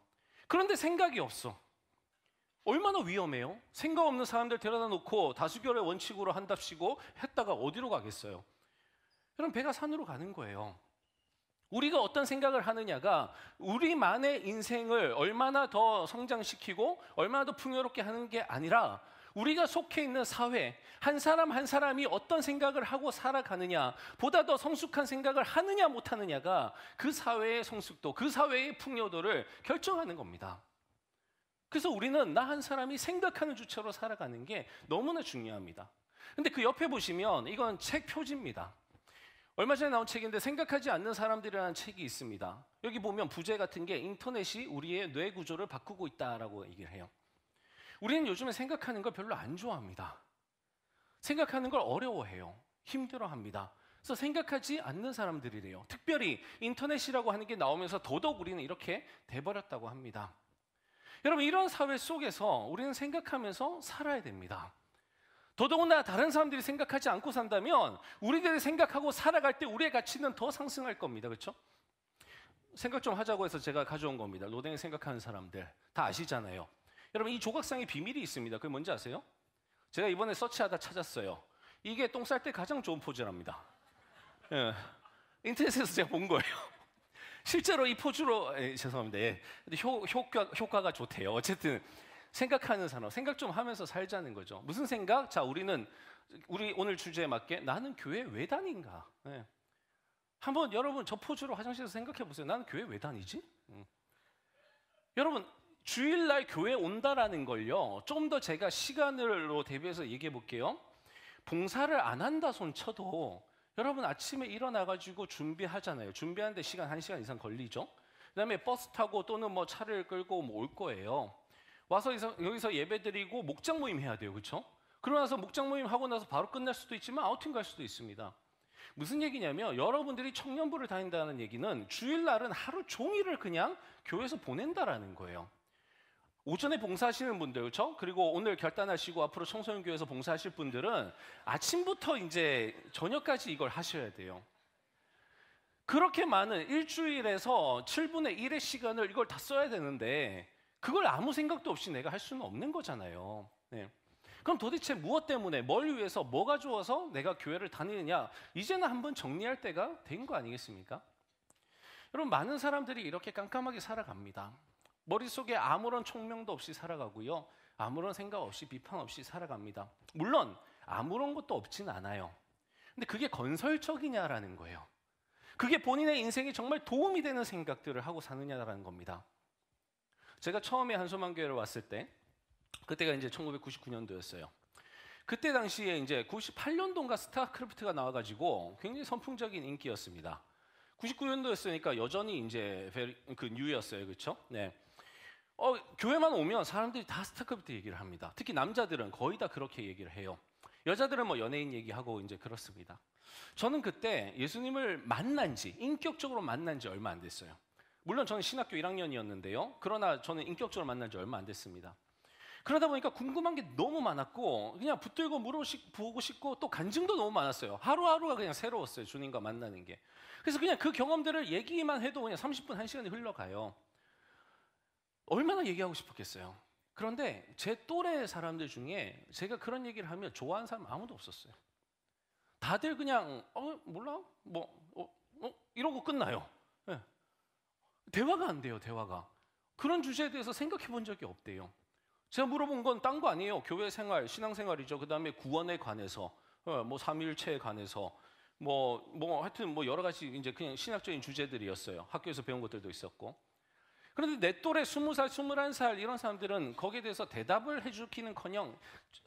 그런데 생각이 없어. 얼마나 위험해요? 생각 없는 사람들 데려다 놓고 다수결의 원칙으로 한답시고 했다가 어디로 가겠어요? 그럼 배가 산으로 가는 거예요. 우리가 어떤 생각을 하느냐가 우리만의 인생을 얼마나 더 성장시키고 얼마나 더 풍요롭게 하는 게 아니라 우리가 속해 있는 사회, 한 사람 한 사람이 어떤 생각을 하고 살아가느냐, 보다 더 성숙한 생각을 하느냐 못하느냐가 그 사회의 성숙도, 그 사회의 풍요도를 결정하는 겁니다. 그래서 우리는 나 한 사람이 생각하는 주체로 살아가는 게 너무나 중요합니다. 근데 그 옆에 보시면 이건 책 표지입니다. 얼마 전에 나온 책인데 생각하지 않는 사람들이라는 책이 있습니다. 여기 보면 부제 같은 게 인터넷이 우리의 뇌 구조를 바꾸고 있다라고 얘기를 해요. 우리는 요즘에 생각하는 걸 별로 안 좋아합니다. 생각하는 걸 어려워해요. 힘들어합니다. 그래서 생각하지 않는 사람들이래요. 특별히 인터넷이라고 하는 게 나오면서 더더욱 우리는 이렇게 돼버렸다고 합니다. 여러분, 이런 사회 속에서 우리는 생각하면서 살아야 됩니다. 더더군다나 다른 사람들이 생각하지 않고 산다면 우리들이 생각하고 살아갈 때 우리의 가치는 더 상승할 겁니다. 그렇죠? 생각 좀 하자고 해서 제가 가져온 겁니다. 로댕 생각하는 사람들 다 아시잖아요. 여러분, 이 조각상에 비밀이 있습니다. 그게 뭔지 아세요? 제가 이번에 서치하다 찾았어요. 이게 똥 쌀 때 가장 좋은 포즈랍니다. 예. 인터넷에서 제가 본 거예요. 실제로 이 포즈로 죄송합니다. 예. 근데 효과가 좋대요. 어쨌든 생각하는 사람, 생각 좀 하면서 살자는 거죠. 무슨 생각? 자, 우리 오늘 주제에 맞게 나는 교회 왜 다닌가? 예. 한번 여러분 저 포즈로 화장실에서 생각해 보세요. 나는 교회 왜 다니지? 여러분 주일날 교회 온다라는 걸요. 좀 더 제가 시간으로 대비해서 얘기해 볼게요. 봉사를 안 한다 손 쳐도 여러분 아침에 일어나가지고 준비하잖아요. 준비하는데 시간 1시간 이상 걸리죠. 그다음에 버스 타고 또는 뭐 차를 끌고 뭐 올 거예요. 와서 여기서 예배드리고 목장 모임 해야 돼요. 그렇죠? 그러고 나서 목장 모임 하고 나서 바로 끝날 수도 있지만 아우팅 갈 수도 있습니다. 무슨 얘기냐면 여러분들이 청년부를 다닌다는 얘기는 주일날은 하루 종일을 그냥 교회에서 보낸다라는 거예요. 오전에 봉사하시는 분들, 그렇죠? 그리고 오늘 결단하시고 앞으로 청소년 교회에서 봉사하실 분들은 아침부터 이제 저녁까지 이걸 하셔야 돼요. 그렇게 많은 일주일에서 7분의 1의 시간을 이걸 다 써야 되는데 그걸 아무 생각도 없이 내가 할 수는 없는 거잖아요. 네. 그럼 도대체 무엇 때문에, 뭘 위해서, 뭐가 좋아서 내가 교회를 다니느냐? 이제는 한번 정리할 때가 된 거 아니겠습니까? 여러분 많은 사람들이 이렇게 깜깜하게 살아갑니다. 머릿속에 아무런 총명도 없이 살아가고요. 아무런 생각 없이 비판 없이 살아갑니다. 물론 아무런 것도 없진 않아요. 근데 그게 건설적이냐라는 거예요. 그게 본인의 인생에 정말 도움이 되는 생각들을 하고 사느냐라는 겁니다. 제가 처음에 한소망교회를 왔을 때 그때가 이제 1999년도였어요. 그때 당시에 이제 98년도인가 스타크래프트가 나와가지고 굉장히 선풍적인 인기였습니다. 99년도였으니까 여전히 이제 그 뉴였어요, 그렇죠? 네. 교회만 오면 사람들이 다 스타크래프트 얘기를 합니다. 특히 남자들은 거의 다 그렇게 얘기를 해요. 여자들은 뭐 연예인 얘기하고 이제 그렇습니다. 저는 그때 예수님을 인격적으로 만난 지 얼마 안 됐어요. 물론 저는 신학교 1학년이었는데요. 그러나 저는 인격적으로 만난 지 얼마 안 됐습니다. 그러다 보니까 궁금한 게 너무 많았고 그냥 붙들고 물어보고 싶고 또 간증도 너무 많았어요. 하루하루가 그냥 새로웠어요. 주님과 만나는 게. 그래서 그냥 그 경험들을 얘기만 해도 그냥 30분, 1시간이 흘러가요. 얼마나 얘기하고 싶었겠어요. 그런데 제 또래 사람들 중에 제가 그런 얘기를 하면 좋아하는 사람 아무도 없었어요. 다들 그냥 몰라? 이러고 끝나요. 네. 대화가 안 돼요. 대화가. 그런 주제에 대해서 생각해 본 적이 없대요. 제가 물어본 건 딴 거 아니에요. 교회 생활, 신앙 생활이죠. 그다음에 구원에 관해서, 뭐 삼위일체에 관해서, 하여튼 뭐 여러 가지 이제 그냥 신학적인 주제들이었어요. 학교에서 배운 것들도 있었고. 그런데 내 또래 20살, 21살 이런 사람들은 거기에 대해서 대답을 해주기는커녕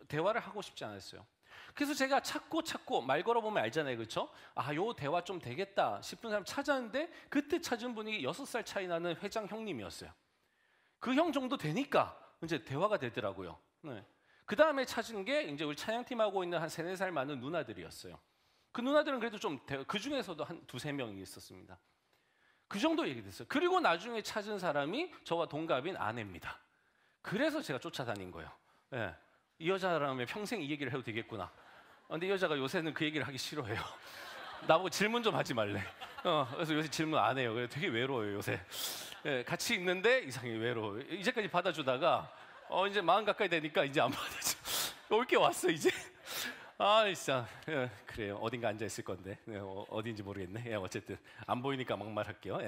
대화를 하고 싶지 않았어요. 그래서 제가 찾고 말 걸어보면 알잖아요, 그렇죠? 요 대화 좀 되겠다 싶은 사람 찾았는데 그때 찾은 분이 6살 차이 나는 회장 형님이었어요. 그 형 정도 되니까 이제 대화가 되더라고요. 네. 그 다음에 찾은 게 이제 우리 찬양팀하고 있는 한 3, 4살 많은 누나들이었어요. 그 누나들은 그래도 좀 그 중에서도 한 2, 3명이 있었습니다. 그 정도 얘기됐어요. 그리고 나중에 찾은 사람이 저와 동갑인 아내입니다. 그래서 제가 쫓아다닌 거예요. 네. 이 여자라면 평생 이 얘기를 해도 되겠구나. 근데 이 여자가 요새는 그 얘기를 하기 싫어해요. 나보고 질문 좀 하지 말래. 그래서 요새 질문 안 해요. 그래서 되게 외로워요 요새. 네, 같이 있는데 이상하게 외로워요. 이제까지 받아주다가 이제 40 가까이 되니까 이제 안 받아줘. 올 게 왔어 이제. 진짜 그래요. 어딘가 앉아 있을 건데 어디인지 모르겠네. 어쨌든 안 보이니까 막말할게요.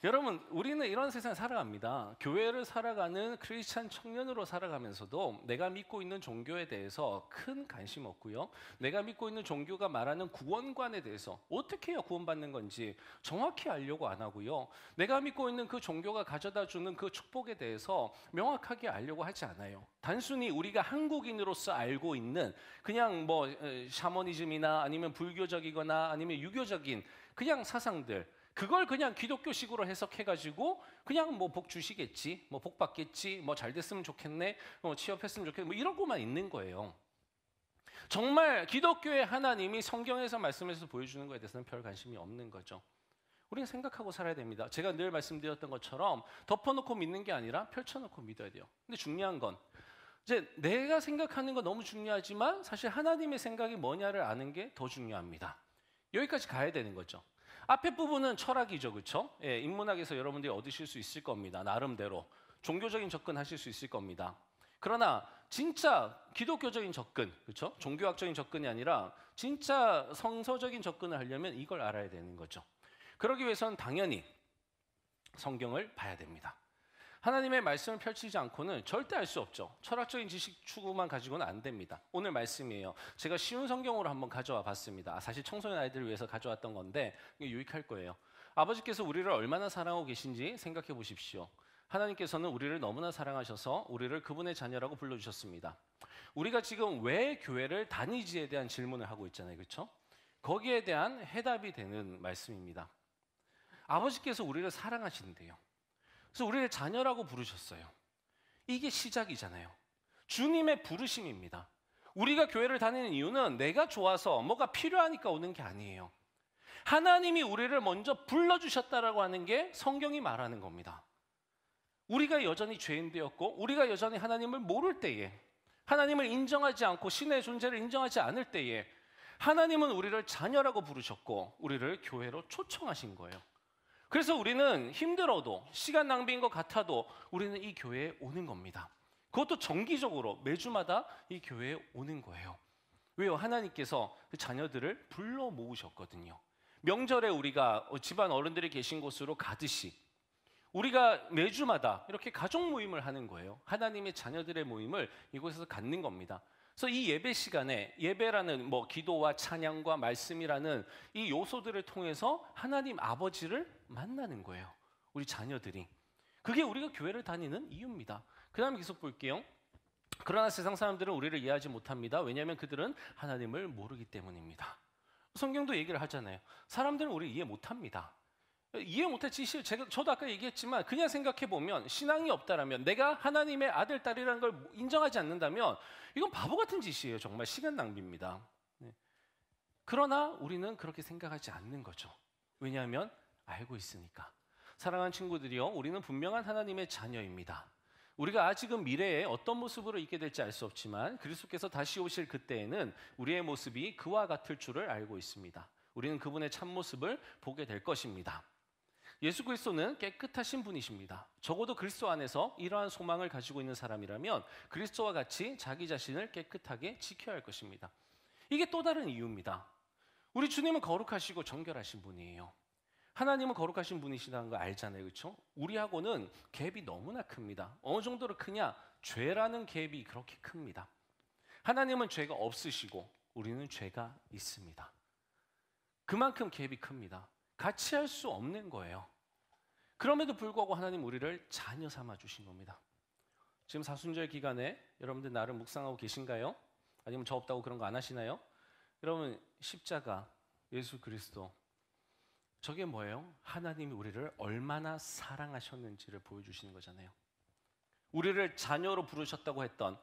여러분 우리는 이런 세상에 살아갑니다. 교회를 살아가는 크리스찬 청년으로 살아가면서도 내가 믿고 있는 종교에 대해서 큰 관심 없고요. 내가 믿고 있는 종교가 말하는 구원관에 대해서 어떻게 해야 구원받는 건지 정확히 알려고 안 하고요. 내가 믿고 있는 그 종교가 가져다 주는 그 축복에 대해서 명확하게 알려고 하지 않아요. 단순히 우리가 한국인으로서 알고 있는 그냥 뭐 샤머니즘이나 아니면 불교적이거나 아니면 유교적인 그냥 사상들, 그걸 그냥 기독교식으로 해석해가지고 그냥 뭐 복 주시겠지, 뭐 복 받겠지, 뭐 잘 됐으면 좋겠네, 취업했으면 좋겠네, 뭐 이러고만 있는 거예요. 정말 기독교의 하나님이 성경에서 말씀해서 보여주는 것에 대해서는 별 관심이 없는 거죠. 우리는 생각하고 살아야 됩니다. 제가 늘 말씀드렸던 것처럼 덮어놓고 믿는 게 아니라 펼쳐놓고 믿어야 돼요. 근데 중요한 건 이제 내가 생각하는 건 너무 중요하지만 사실 하나님의 생각이 뭐냐를 아는 게 더 중요합니다. 여기까지 가야 되는 거죠. 앞에 부분은 철학이죠, 그렇죠? 인문학에서 여러분들이 얻으실 수 있을 겁니다. 나름대로 종교적인 접근하실 수 있을 겁니다. 그러나 진짜 기독교적인 접근, 그렇죠? 종교학적인 접근이 아니라 진짜 성서적인 접근을 하려면 이걸 알아야 되는 거죠. 그러기 위해서는 당연히 성경을 봐야 됩니다. 하나님의 말씀을 펼치지 않고는 절대 알 수 없죠. 철학적인 지식 추구만 가지고는 안 됩니다. 오늘 말씀이에요. 제가 쉬운 성경으로 한번 가져와 봤습니다. 사실 청소년 아이들을 위해서 가져왔던 건데 이게 유익할 거예요. 아버지께서 우리를 얼마나 사랑하고 계신지 생각해 보십시오. 하나님께서는 우리를 너무나 사랑하셔서 우리를 그분의 자녀라고 불러주셨습니다. 우리가 지금 왜 교회를 다니지에 대한 질문을 하고 있잖아요. 그렇죠? 거기에 대한 해답이 되는 말씀입니다. 아버지께서 우리를 사랑하신대요. 그래서 우리를 자녀라고 부르셨어요. 이게 시작이잖아요. 주님의 부르심입니다. 우리가 교회를 다니는 이유는 내가 좋아서 뭐가 필요하니까 오는 게 아니에요. 하나님이 우리를 먼저 불러주셨다라고 하는 게 성경이 말하는 겁니다. 우리가 여전히 죄인 되었고 우리가 여전히 하나님을 모를 때에, 하나님을 인정하지 않고 신의 존재를 인정하지 않을 때에 하나님은 우리를 자녀라고 부르셨고 우리를 교회로 초청하신 거예요. 그래서 우리는 힘들어도 시간 낭비인 것 같아도 우리는 이 교회에 오는 겁니다. 그것도 정기적으로 매주마다 이 교회에 오는 거예요. 왜요? 하나님께서 그 자녀들을 불러 모으셨거든요. 명절에 우리가 집안 어른들이 계신 곳으로 가듯이 우리가 매주마다 이렇게 가족 모임을 하는 거예요. 하나님의 자녀들의 모임을 이곳에서 갖는 겁니다. 그래서 이 예배 시간에 예배라는 기도와 찬양과 말씀이라는 이 요소들을 통해서 하나님 아버지를 만나는 거예요. 우리 자녀들이. 그게 우리가 교회를 다니는 이유입니다. 그 다음에 계속 볼게요. 그러나 세상 사람들은 우리를 이해하지 못합니다. 왜냐하면 그들은 하나님을 모르기 때문입니다. 성경도 얘기를 하잖아요. 사람들은 우리를 이해 못합니다. 이해 못했지. 저도 아까 얘기했지만 그냥 생각해보면 신앙이 없다라면, 내가 하나님의 아들, 딸이라는 걸 인정하지 않는다면 이건 바보 같은 짓이에요. 정말 시간 낭비입니다. 그러나 우리는 그렇게 생각하지 않는 거죠. 왜냐하면 알고 있으니까. 사랑하는 친구들이요, 우리는 분명한 하나님의 자녀입니다. 우리가 아직은 미래에 어떤 모습으로 있게 될지 알 수 없지만 그리스도께서 다시 오실 그때에는 우리의 모습이 그와 같을 줄을 알고 있습니다. 우리는 그분의 참모습을 보게 될 것입니다. 예수 그리스도는 깨끗하신 분이십니다. 적어도 그리스도 안에서 이러한 소망을 가지고 있는 사람이라면 그리스도와 같이 자기 자신을 깨끗하게 지켜야 할 것입니다. 이게 또 다른 이유입니다. 우리 주님은 거룩하시고 정결하신 분이에요. 하나님은 거룩하신 분이시다는 거 알잖아요. 그렇죠? 우리하고는 갭이 너무나 큽니다. 어느 정도로 크냐? 죄라는 갭이 그렇게 큽니다. 하나님은 죄가 없으시고 우리는 죄가 있습니다. 그만큼 갭이 큽니다. 같이 할 수 없는 거예요. 그럼에도 불구하고 하나님 우리를 자녀 삼아 주신 겁니다. 지금 사순절 기간에 여러분들 나름 묵상하고 계신가요? 아니면 저 없다고 그런 거 안 하시나요? 여러분, 십자가, 예수 그리스도, 저게 뭐예요? 하나님이 우리를 얼마나 사랑하셨는지를 보여주시는 거잖아요. 우리를 자녀로 부르셨다고 했던,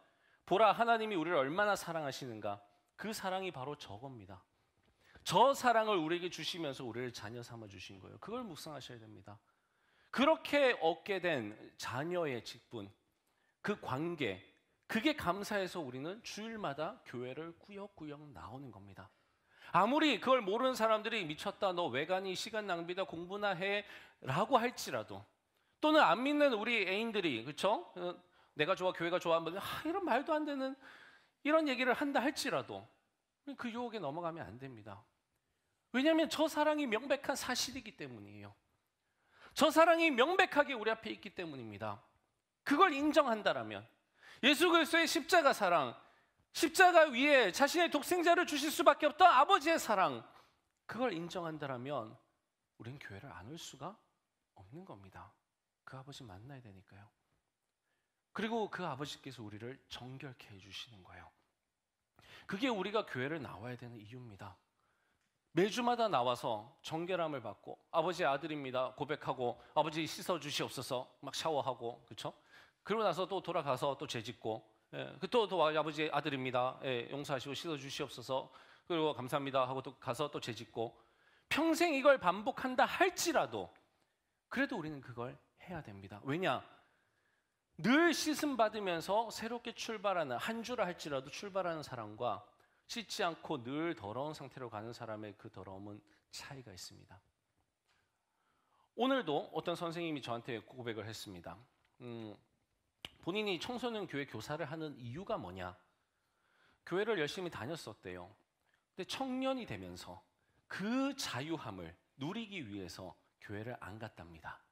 보라 하나님이 우리를 얼마나 사랑하시는가, 그 사랑이 바로 저겁니다. 저 사랑을 우리에게 주시면서 우리를 자녀 삼아 주신 거예요. 그걸 묵상하셔야 됩니다. 그렇게 얻게 된 자녀의 직분, 그 관계, 그게 감사해서 우리는 주일마다 교회를 꾸역꾸역 나오는 겁니다. 아무리 그걸 모르는 사람들이 미쳤다, 너 외간이 시간 낭비다, 공부나 해 라고 할지라도, 또는 안 믿는 우리 애인들이, 그렇죠? 내가 좋아, 교회가 좋아 하면 이런 말도 안 되는 이런 얘기를 한다 할지라도 그 유혹에 넘어가면 안 됩니다. 왜냐하면 저 사랑이 명백한 사실이기 때문이에요. 저 사랑이 명백하게 우리 앞에 있기 때문입니다. 그걸 인정한다라면, 예수 그리스도의 십자가 사랑, 십자가 위에 자신의 독생자를 주실 수밖에 없던 아버지의 사랑, 그걸 인정한다라면 우리는 교회를 안 올 수가 없는 겁니다. 그 아버지 만나야 되니까요. 그리고 그 아버지께서 우리를 정결케 해주시는 거예요. 그게 우리가 교회를 나와야 되는 이유입니다. 매주마다 나와서 정결함을 받고 아버지의 아들입니다 고백하고 아버지 씻어 주시옵소서 막 샤워하고, 그렇죠? 그러고 나서 또 돌아가서 또 죄짓고, 또 아버지의 아들입니다, 용서하시고 씻어 주시옵소서, 그리고 감사합니다 하고 또 가서 또 죄짓고, 평생 이걸 반복한다 할지라도 그래도 우리는 그걸 해야 됩니다. 왜냐? 늘 씻음 받으면서 새롭게 출발하는, 한 주라 할지라도 출발하는 사람과 씻지 않고 늘 더러운 상태로 가는 사람의 그 더러움은 차이가 있습니다. 오늘도 어떤 선생님이 저한테 고백을 했습니다. 본인이 청소년 교회 교사를 하는 이유가 뭐냐? 교회를 열심히 다녔었대요. 근데 청년이 되면서 그 자유함을 누리기 위해서 교회를 안 갔답니다.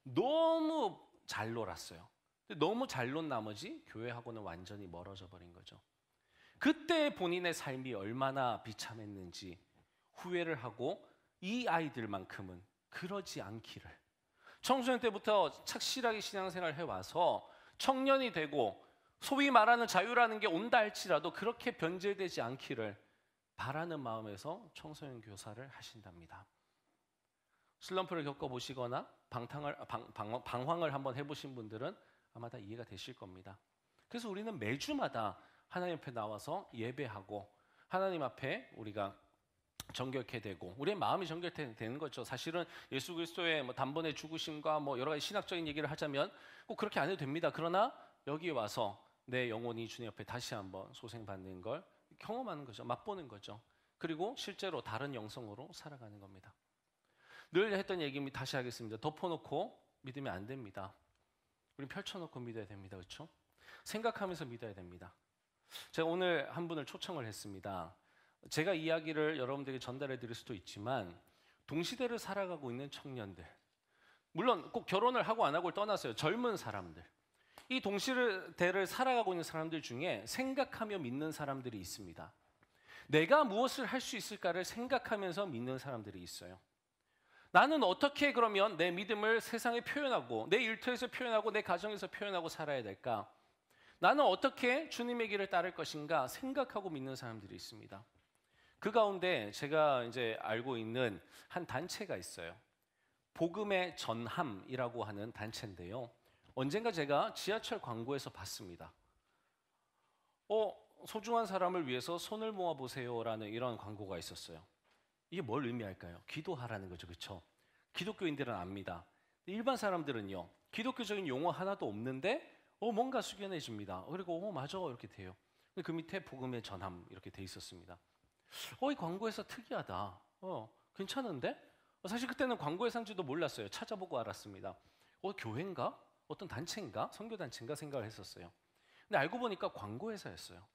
너무 잘 놀았어요. 너무 잘 논 나머지 교회하고는 완전히 멀어져 버린 거죠. 그때 본인의 삶이 얼마나 비참했는지 후회를 하고 이 아이들만큼은 그러지 않기를, 청소년 때부터 착실하게 신앙생활을 해와서 청년이 되고 소위 말하는 자유라는 게 온다 할지라도 그렇게 변질되지 않기를 바라는 마음에서 청소년 교사를 하신답니다. 슬럼프를 겪어보시거나 방황을 한번 해보신 분들은 아마 다 이해가 되실 겁니다. 그래서 우리는 매주마다 하나님 앞에 나와서 예배하고 하나님 앞에 우리가 정결케 되고 우리의 마음이 정결케 되는 거죠. 사실은 예수 그리스도의 단번에 죽으심과 여러 가지 신학적인 얘기를 하자면 꼭 그렇게 안 해도 됩니다. 그러나 여기에 와서 내 영혼이 주님 앞에 다시 한번 소생받는 걸 경험하는 거죠. 맛보는 거죠. 그리고 실제로 다른 영성으로 살아가는 겁니다. 늘 했던 얘기입니다. 다시 하겠습니다. 덮어놓고 믿으면 안 됩니다. 우린 펼쳐놓고 믿어야 됩니다. 그렇죠? 생각하면서 믿어야 됩니다. 제가 오늘 한 분을 초청을 했습니다. 제가 이야기를 여러분들에게 전달해 드릴 수도 있지만 동시대를 살아가고 있는 청년들, 물론 꼭 결혼을 하고 안 하고를 떠나서요. 젊은 사람들, 이 동시대를 살아가고 있는 사람들 중에 생각하며 믿는 사람들이 있습니다. 내가 무엇을 할 수 있을까를 생각하면서 믿는 사람들이 있어요. 나는 어떻게 그러면 내 믿음을 세상에 표현하고 내 일터에서 표현하고 내 가정에서 표현하고 살아야 될까? 나는 어떻게 주님의 길을 따를 것인가 생각하고 믿는 사람들이 있습니다. 그 가운데 제가 이제 알고 있는 한 단체가 있어요. 복음의 전함이라고 하는 단체인데요. 언젠가 제가 지하철 광고에서 봤습니다. 소중한 사람을 위해서 손을 모아보세요라는 이런 광고가 있었어요. 이게 뭘 의미할까요? 기도하라는 거죠. 그렇죠? 기독교인들은 압니다. 일반 사람들은요. 기독교적인 용어 하나도 없는데 뭔가 숙연해 줍니다. 그리고 맞아 이렇게 돼요. 그 밑에 복음의 전함 이렇게 돼 있었습니다. 이 광고에서 특이하다. 괜찮은데? 사실 그때는 광고의 상지도 몰랐어요. 찾아보고 알았습니다. 교회인가? 어떤 단체인가? 선교단체인가 생각을 했었어요. 근데 알고 보니까 광고회사였어요.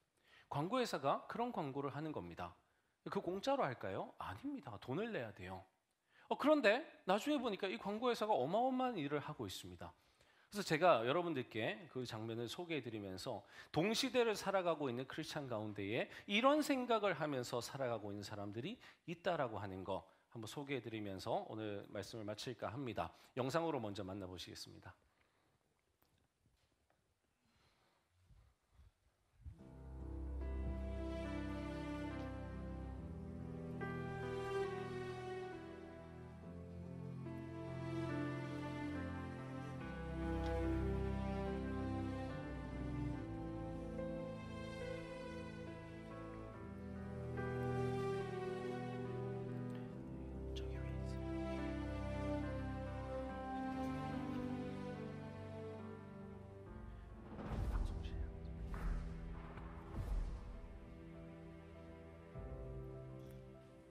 광고회사가 그런 광고를 하는 겁니다. 그 공짜로 할까요? 아닙니다. 돈을 내야 돼요. 그런데 나중에 보니까 이 광고회사가 어마어마한 일을 하고 있습니다. 그래서 제가 여러분들께 그 장면을 소개해드리면서 동시대를 살아가고 있는 크리스찬 가운데에 이런 생각을 하면서 살아가고 있는 사람들이 있다라고 하는 거 한번 소개해드리면서 오늘 말씀을 마칠까 합니다. 영상으로 먼저 만나보시겠습니다.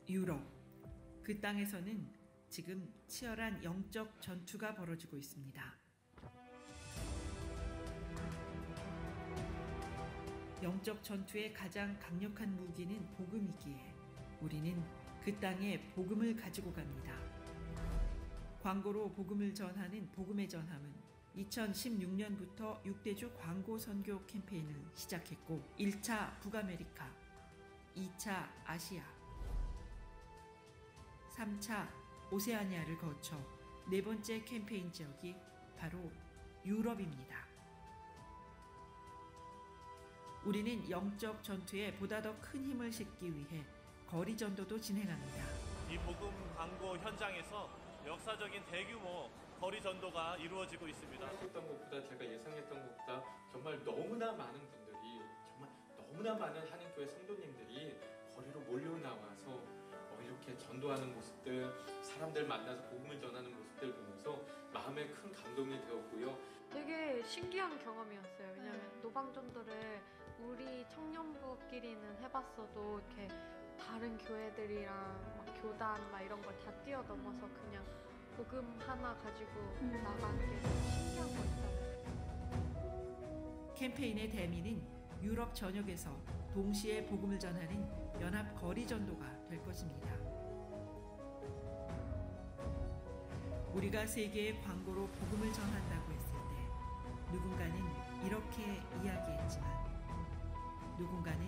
유럽, 그 땅에서는 지금 치열한 영적 전투가 벌어지고 있습니다. 영적 전투의 가장 강력한 무기는 복음이기에 우리는 그 땅에 복음을 가지고 갑니다. 광고로 복음을 전하는 복음의 전함은 2016년부터 6대주 광고 선교 캠페인을 시작했고 1차 북아메리카, 2차 아시아, 3차 오세아니아를 거쳐 네 번째 캠페인 지역이 바로 유럽입니다. 우리는 영적 전투에 보다 더 큰 힘을 싣기 위해 거리 전도도 진행합니다. 이 복음 광고 현장에서 역사적인 대규모 거리 전도가 이루어지고 있습니다. 했던 것보다 제가 예상했던 것보다 정말 너무나 많은 분들이 정말 너무나 많은 한인교회 성도님들이 거리로 몰려 나와서 이렇게 전도하는 모습들, 사람들 만나서 복음을 전하는 모습들 보면서 마음에 큰 감동이 되었고요. 되게 신기한 경험이었어요. 왜냐하면 노방전도를 우리 청년부끼리는 해봤어도 이렇게 다른 교회들이랑 막 교단 막 이런 걸 다 뛰어넘어서 그냥 복음 하나 가지고 나가는 게 신기한 거 있잖아요. 캠페인의 대미는 유럽 전역에서 동시에 복음을 전하는 연합 거리 전도가 될 것입니다. 우리가 세계에 광고로 복음을 전한다고 했을 때 누군가는 이렇게 이야기했지만 누군가는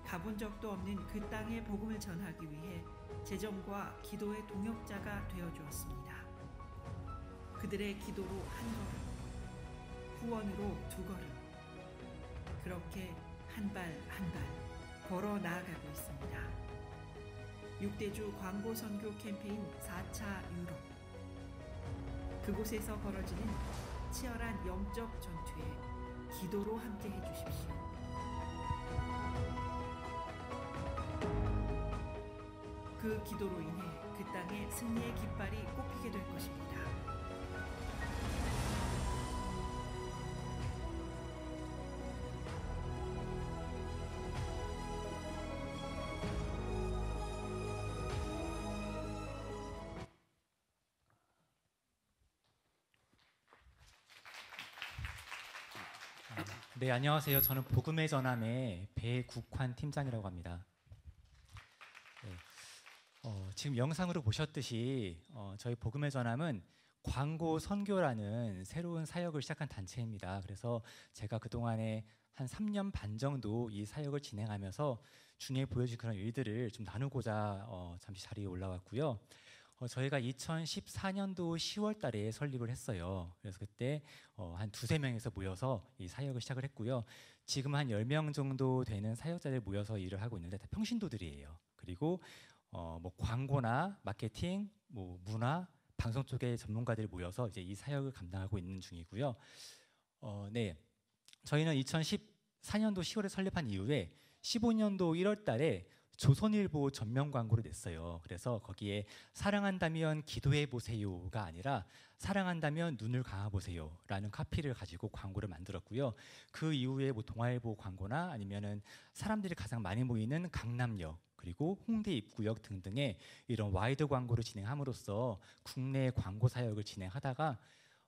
가본 적도 없는 그 땅에 복음을 전하기 위해 재정과 기도의 동역자가 되어 주었습니다. 그들의 기도로 한 걸음, 후원으로 두 걸음, 그렇게 한 발 한 발 걸어 나아가고 있습니다. 6대주 광고 선교 캠페인 4차 유럽. 그곳에서 벌어지는 치열한 영적 전투에 기도로 함께 해주십시오. 그 기도로 인해 그 땅에 승리의 깃발이 꼽히게 될 것입니다. 네, 안녕하세요. 저는 복음의 전함의 배국환 팀장이라고 합니다. 네, 지금 영상으로 보셨듯이 저희 복음의 전함은 광고 선교라는 새로운 사역을 시작한 단체입니다. 그래서 제가 그동안에 한 3년 반 정도 이 사역을 진행하면서 주님이 보여준 그런 일들을 좀 나누고자 잠시 자리에 올라왔고요. 저희가 2014년도 10월 달에 설립을 했어요. 그래서 그때 한 두세 명에서 모여서 이 사역을 시작을 했고요. 지금 한 10명 정도 되는 사역자들 모여서 일을 하고 있는데 다 평신도들이에요. 그리고 뭐 광고나 마케팅, 뭐 문화, 방송 쪽의 전문가들이 모여서 이제 이 사역을 감당하고 있는 중이고요. 네, 저희는 2014년도 10월에 설립한 이후에 15년도 1월 달에 조선일보 전면 광고를 냈어요. 그래서 거기에 사랑한다면 기도해 보세요가 아니라 사랑한다면 눈을 감아 보세요라는 카피를 가지고 광고를 만들었고요. 그 이후에 뭐 동아일보 광고나 아니면은 사람들이 가장 많이 모이는 강남역 그리고 홍대 입구역 등등의 이런 와이드 광고를 진행함으로써 국내 광고 사역을 진행하다가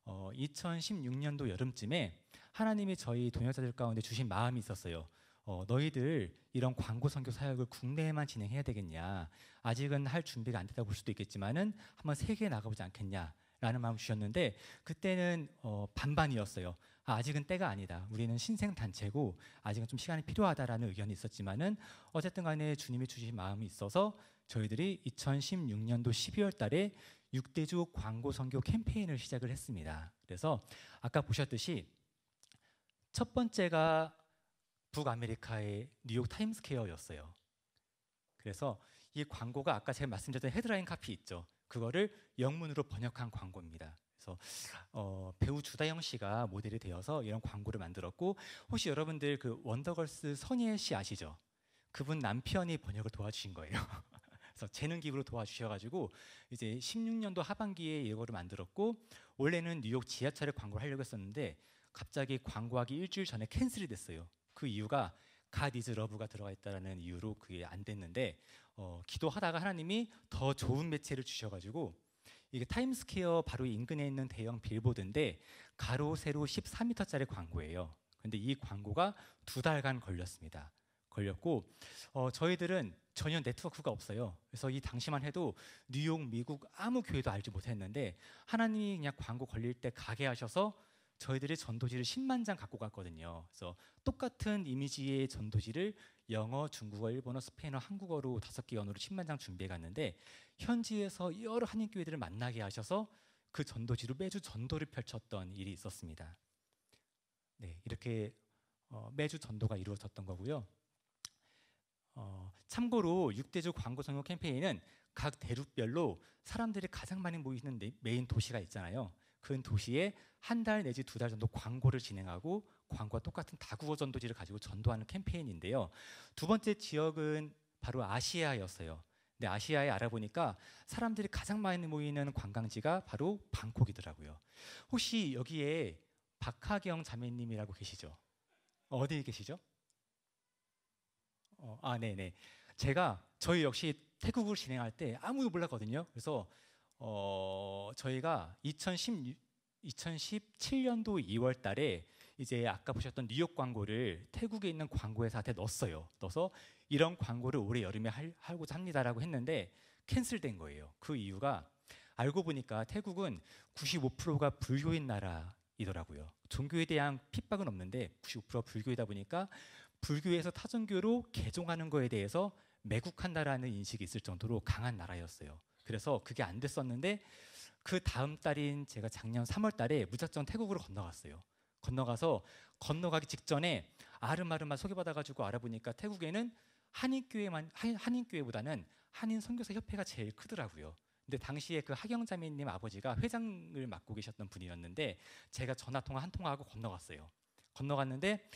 2016년도 여름쯤에 하나님이 저희 동역자들 가운데 주신 마음이 있었어요. 너희들 이런 광고 선교 사역을 국내에만 진행해야 되겠냐? 아직은 할 준비가 안 됐다고 볼 수도 있겠지만은 한번 세계에 나가보지 않겠냐라는 마음을 주셨는데 그때는 반반이었어요. 아직은 때가 아니다. 우리는 신생 단체고 아직은 좀 시간이 필요하다라는 의견이 있었지만은 어쨌든 간에 주님이 주신 마음이 있어서 저희들이 2016년도 12월 달에 6대주 광고 선교 캠페인을 시작을 했습니다. 그래서 아까 보셨듯이 첫 번째가 북아메리카의 뉴욕 타임스퀘어였어요. 그래서 이 광고가 아까 제가 말씀드렸던 헤드라인 카피 있죠. 그거를 영문으로 번역한 광고입니다. 그래서 배우 주다영 씨가 모델이 되어서 이런 광고를 만들었고 혹시 여러분들 그 원더걸스 선예 씨 아시죠? 그분 남편이 번역을 도와주신 거예요. 그래서 재능 기부로 도와주셔가지고 이제 16년도 하반기에 이거를 만들었고 원래는 뉴욕 지하철에 광고를 하려고 했었는데 갑자기 광고하기 일주일 전에 캔슬이 됐어요. 그 이유가 God is love가 들어가 있다는 이유로 그게 안 됐는데 기도하다가 하나님이 더 좋은 매체를 주셔가지고 이게 타임스퀘어 바로 인근에 있는 대형 빌보드인데 가로 세로 14m짜리 광고예요. 근데 이 광고가 2달간 걸렸습니다. 걸렸고 저희들은 전혀 네트워크가 없어요. 그래서 이 당시만 해도 뉴욕, 미국 아무 교회도 알지 못했는데 하나님이 그냥 광고 걸릴 때 가게 하셔서 저희들이 전도지를 10만 장 갖고 갔거든요. 그래서 똑같은 이미지의 전도지를 영어, 중국어, 일본어, 스페인어, 한국어로 5개 언어로 10만 장 준비해 갔는데 현지에서 여러 한인교회들을 만나게 하셔서 그 전도지로 매주 전도를 펼쳤던 일이 있었습니다. 네, 이렇게 매주 전도가 이루어졌던 거고요. 참고로 6대주 광고 선교 캠페인은 각 대륙별로 사람들이 가장 많이 모이는 메인 도시가 있잖아요. 그 도시에 한 달 내지 2달 정도 광고를 진행하고 광고와 똑같은 다국어 전도지를 가지고 전도하는 캠페인인데요. 두 번째 지역은 바로 아시아였어요. 근데 아시아에 알아보니까 사람들이 가장 많이 모이는 관광지가 바로 방콕이더라고요. 혹시 여기에 박하경 자매님이라고 계시죠? 어디 계시죠? 네네. 저희 역시 태국을 진행할 때 아무도 몰랐거든요. 그래서 저희가 2017년도 2월 달에 이제 아까 보셨던 뉴욕 광고를 태국에 있는 광고회사한테 넣었어요. 넣어서 이런 광고를 올해 여름에 하고자 합니다라고 했는데 캔슬된 거예요. 그 이유가 알고 보니까 태국은 95%가 불교인 나라이더라고요. 종교에 대한 핍박은 없는데 95%가 불교이다 보니까 불교에서 타종교로 개종하는 거에 대해서 매국한다라는 인식이 있을 정도로 강한 나라였어요. 그래서 그게 안 됐었는데 그 다음 달인 제가 작년 3월 달에 무작정 태국으로 건너갔어요. 건너가기 직전에 아름아름만 소개받아가지고 알아보니까 태국에는 한인교회보다는 한인 선교사 협회가 제일 크더라고요. 근데 당시에 그 하경자매님 아버지가 회장을 맡고 계셨던 분이었는데 제가 전화통화 한 통화하고 건너갔는데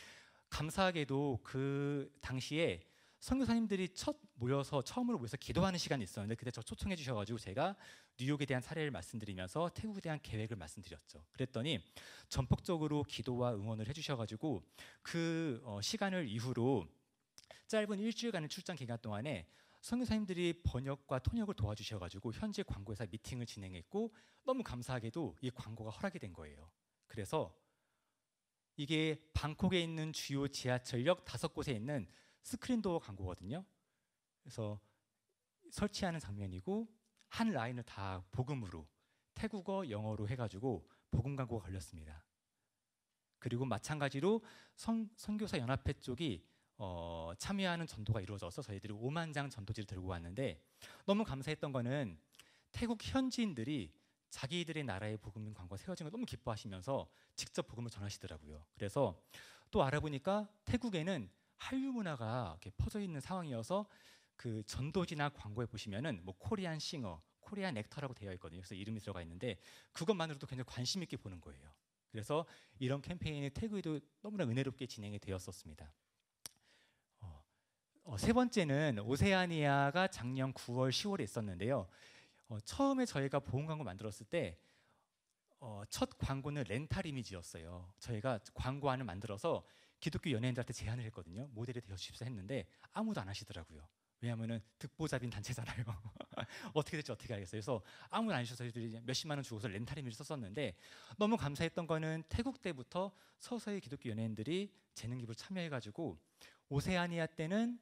감사하게도 그 당시에 선교사님들이 처음으로 모여서 기도하는 시간이 있었는데 그때 저 초청해 주셔가지고 제가 뉴욕에 대한 사례를 말씀드리면서 태국에 대한 계획을 말씀드렸죠. 그랬더니 전폭적으로 기도와 응원을 해주셔가지고 그 시간을 이후로 짧은 일주일간의 출장 기간 동안에 선교사님들이 번역과 통역을 도와주셔가지고 현지 광고회사 미팅을 진행했고 너무 감사하게도 이 광고가 허락이 된 거예요. 그래서 이게 방콕에 있는 주요 지하철역 5곳에 있는 스크린도어 광고거든요. 그래서 설치하는 장면이고 한 라인을 다 복음으로 태국어, 영어로 해가지고 복음 광고가 걸렸습니다. 그리고 마찬가지로 선교사 연합회 쪽이 참여하는 전도가 이루어져서 저희들이 5만 장 전도지를 들고 왔는데 너무 감사했던 거는 태국 현지인들이 자기들의 나라의 복음 광고가 세워진 걸 너무 기뻐하시면서 직접 복음을 전하시더라고요. 그래서 또 알아보니까 태국에는 한류 문화가 이렇게 퍼져 있는 상황이어서 그 전도지나 광고에 보시면은 뭐 코리안 싱어, 코리안 액터라고 되어 있거든요. 그래서 이름이 들어가 있는데 그것만으로도 굉장히 관심 있게 보는 거예요. 그래서 이런 캠페인이 태국에도 너무나 은혜롭게 진행이 되었었습니다. 세 번째는 오세아니아가 작년 9월, 10월에 있었는데요. 처음에 저희가 보험 광고 만들었을 때 첫 광고는 렌탈 이미지였어요. 저희가 광고안을 만들어서 기독교 연예인들한테 제안을 했거든요. 모델이 되어주십사 했는데 아무도 안 하시더라고요. 왜냐하면 득보잡인 단체잖아요. 어떻게 될지 어떻게 알겠어요. 그래서 아무도 안 하셔서 저희들이 몇십만 원 주고서 렌탈 이미지를 썼었는데 너무 감사했던 거는 태국 때부터 서서히 기독교 연예인들이 재능 기부를 참여해가지고 오세아니아 때는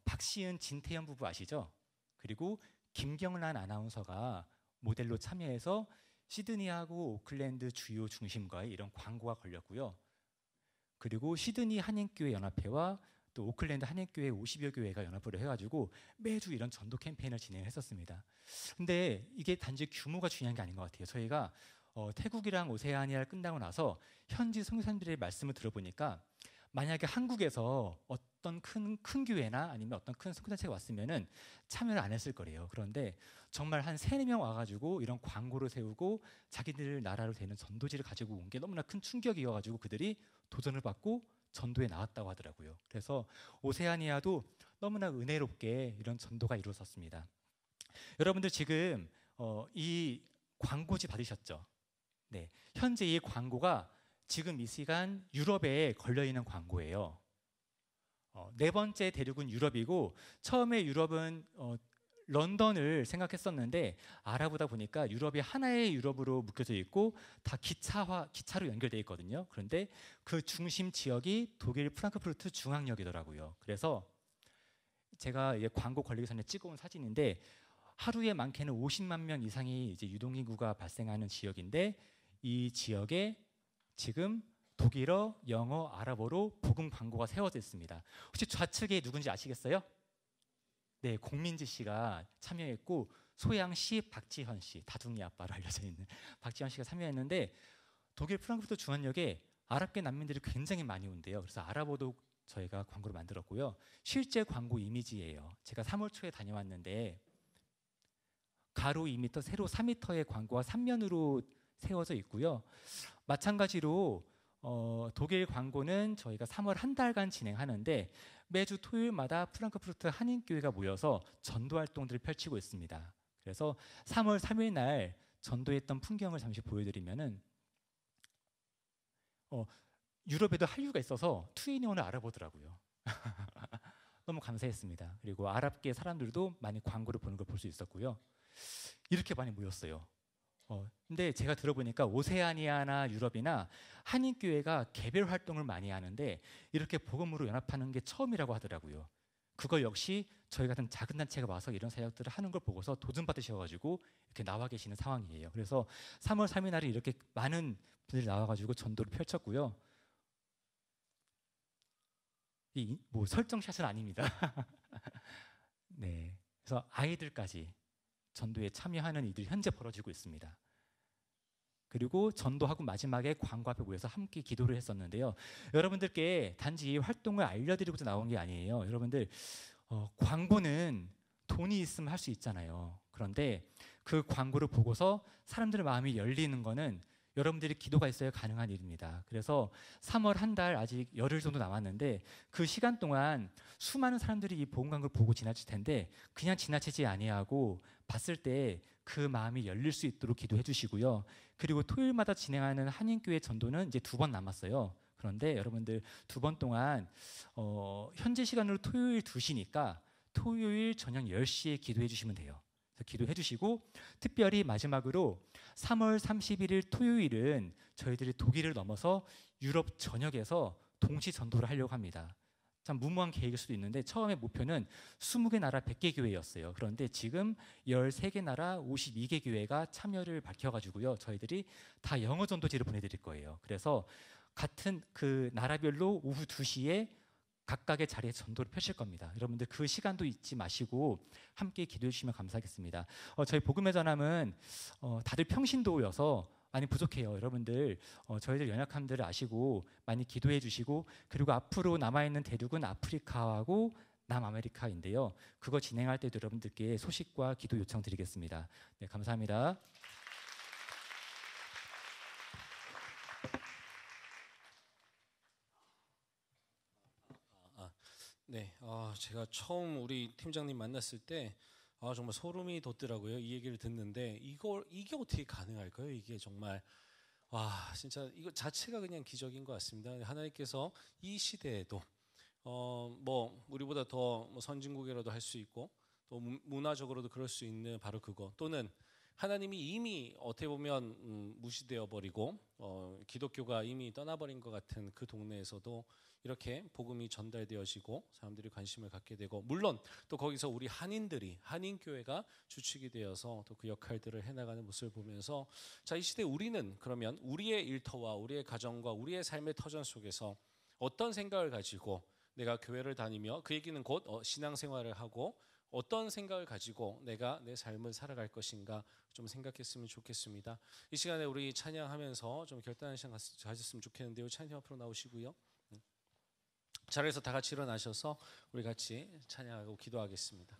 박시은, 진태현 부부 아시죠? 그리고 김경란 아나운서가 모델로 참여해서 시드니하고 오클랜드 주요 중심가에 이런 광고가 걸렸고요. 그리고 시드니 한인교회 연합회와 또 오클랜드 한인교회 50여 교회가 연합으로 해가지고 매주 이런 전도 캠페인을 진행했었습니다. 근데 이게 단지 규모가 중요한 게 아닌 것 같아요. 저희가 태국이랑 오세아니아를 끝나고 나서 현지 선교사님들의 말씀을 들어보니까 만약에 한국에서 어떤 큰 교회나 아니면 어떤 큰 선교단체가 왔으면은 참여를 안 했을 거래요. 그런데 정말 한 3-4명 와가지고 이런 광고를 세우고 자기들 나라로 되는 전도지를 가지고 온 게 너무나 큰 충격이어가지고 그들이 도전을 받고 전도에 나왔다고 하더라고요. 그래서 오세아니아도 너무나 은혜롭게 이런 전도가 이루어졌습니다. 여러분들 지금 이 광고지 받으셨죠? 네, 현재 이 광고가 지금 이 시간 유럽에 걸려있는 광고예요. 4번째 대륙은 유럽이고 처음에 유럽은 런던을 생각했었는데 알아보다 보니까 유럽이 하나의 유럽으로 묶여져 있고 다 기차로 연결되어 있거든요. 그런데 그 중심 지역이 독일 프랑크푸르트 중앙역이더라고요. 그래서 제가 이제 광고 걸리기 전에 찍어온 사진인데 하루에 많게는 50만 명 이상이 이제 유동인구가 발생하는 지역인데 이 지역에 지금 독일어, 영어, 아랍어로 복음 광고가 세워져 있습니다. 혹시 좌측에 누군지 아시겠어요? 네, 공민지 씨가 참여했고 소양 씨, 박지현 씨, 다둥이 아빠로 알려져 있는 박지현 씨가 참여했는데 독일 프랑크푸르트 중앙역에 아랍계 난민들이 굉장히 많이 온대요. 그래서 아랍어도 저희가 광고를 만들었고요. 실제 광고 이미지예요. 제가 3월 초에 다녀왔는데 가로 2m, 세로 3m의 광고가 3면으로 세워져 있고요. 마찬가지로 독일 광고는 저희가 3월 한 달간 진행하는데 매주 토요일마다 프랑크푸르트 한인교회가 모여서 전도 활동들을 펼치고 있습니다. 그래서 3월 3일 날 전도했던 풍경을 잠시 보여드리면은 유럽에도 한류가 있어서 투애니원을 알아보더라고요. 너무 감사했습니다. 그리고 아랍계 사람들도 많이 광고를 보는 걸 볼 수 있었고요. 이렇게 많이 모였어요. 근데 제가 들어보니까 오세아니아나 유럽이나 한인교회가 개별 활동을 많이 하는데 이렇게 복음으로 연합하는 게 처음이라고 하더라고요. 그거 역시 저희 같은 작은 단체가 와서 이런 사역들을 하는 걸 보고서 도전 받으셔가지고 이렇게 나와 계시는 상황이에요. 그래서 3월 3일 날에 이렇게 많은 분들이 나와가지고 전도를 펼쳤고요. 이 뭐 설정샷은 아닙니다. 네, 그래서 아이들까지 전도에 참여하는 일들이 현재 벌어지고 있습니다. 그리고 전도하고 마지막에 광고 앞에 모여서 함께 기도를 했었는데요. 여러분들께 단지 이 활동을 알려드리고자 나온 게 아니에요. 여러분들 광고는 돈이 있으면 할 수 있잖아요. 그런데 그 광고를 보고서 사람들의 마음이 열리는 거는 여러분들이 기도가 있어야 가능한 일입니다. 그래서 3월 한 달 아직 열흘 정도 남았는데 그 시간 동안 수많은 사람들이 이 복음 광고를 보고 지나칠 텐데 그냥 지나치지 아니하고 봤을 때 그 마음이 열릴 수 있도록 기도해 주시고요. 그리고 토요일마다 진행하는 한인교회 전도는 이제 2번 남았어요. 그런데 여러분들 2번 동안 현재 시간으로 토요일 2시니까 토요일 저녁 10시에 기도해 주시면 돼요. 그래서 기도해 주시고 특별히 마지막으로 3월 31일 토요일은 저희들이 독일을 넘어서 유럽 전역에서 동시 전도를 하려고 합니다. 참 무모한 계획일 수도 있는데 처음에 목표는 20개 나라 100개 교회였어요. 그런데 지금 13개 나라 52개 교회가 참여를 밝혀가지고요. 저희들이 다 영어 전도지를 보내드릴 거예요. 그래서 같은 그 나라별로 오후 2시에 각각의 자리에 전도를 펼칠 겁니다. 여러분들 그 시간도 잊지 마시고 함께 기도해 주시면 감사하겠습니다. 저희 복음의 전함은 다들 평신도여서 많이 부족해요. 여러분들 저희들 연약함들을 아시고 많이 기도해 주시고 그리고 앞으로 남아있는 대륙은 아프리카하고 남아메리카인데요. 그거 진행할 때도 여러분들께 소식과 기도 요청 드리겠습니다. 네, 감사합니다. 네, 제가 처음 우리 팀장님 만났을 때 정말 소름이 돋더라고요. 이 얘기를 듣는데 이게 어떻게 가능할까요? 이게 정말 진짜 이거 자체가 그냥 기적인 것 같습니다. 하나님께서 이 시대에도 뭐 우리보다 더 선진국이라도 할 수 있고 또 문화적으로도 그럴 수 있는 바로 그거 또는 하나님이 이미 어떻게 보면 무시되어 버리고 기독교가 이미 떠나버린 것 같은 그 동네에서도 이렇게 복음이 전달되어지고 사람들이 관심을 갖게 되고 물론 또 거기서 우리 한인들이 한인교회가 주축이 되어서 또 그 역할들을 해나가는 모습을 보면서 자, 이 시대 우리는 그러면 우리의 일터와 우리의 가정과 우리의 삶의 터전 속에서 어떤 생각을 가지고 내가 교회를 다니며 그 얘기는 곧 신앙생활을 하고 어떤 생각을 가지고 내가 내 삶을 살아갈 것인가 좀 생각했으면 좋겠습니다. 이 시간에 우리 찬양하면서 좀 결단하는 시간 가졌으면 좋겠는데요. 찬양 앞으로 나오시고요. 자리에서 다 같이 일어나셔서 우리 같이 찬양하고 기도하겠습니다.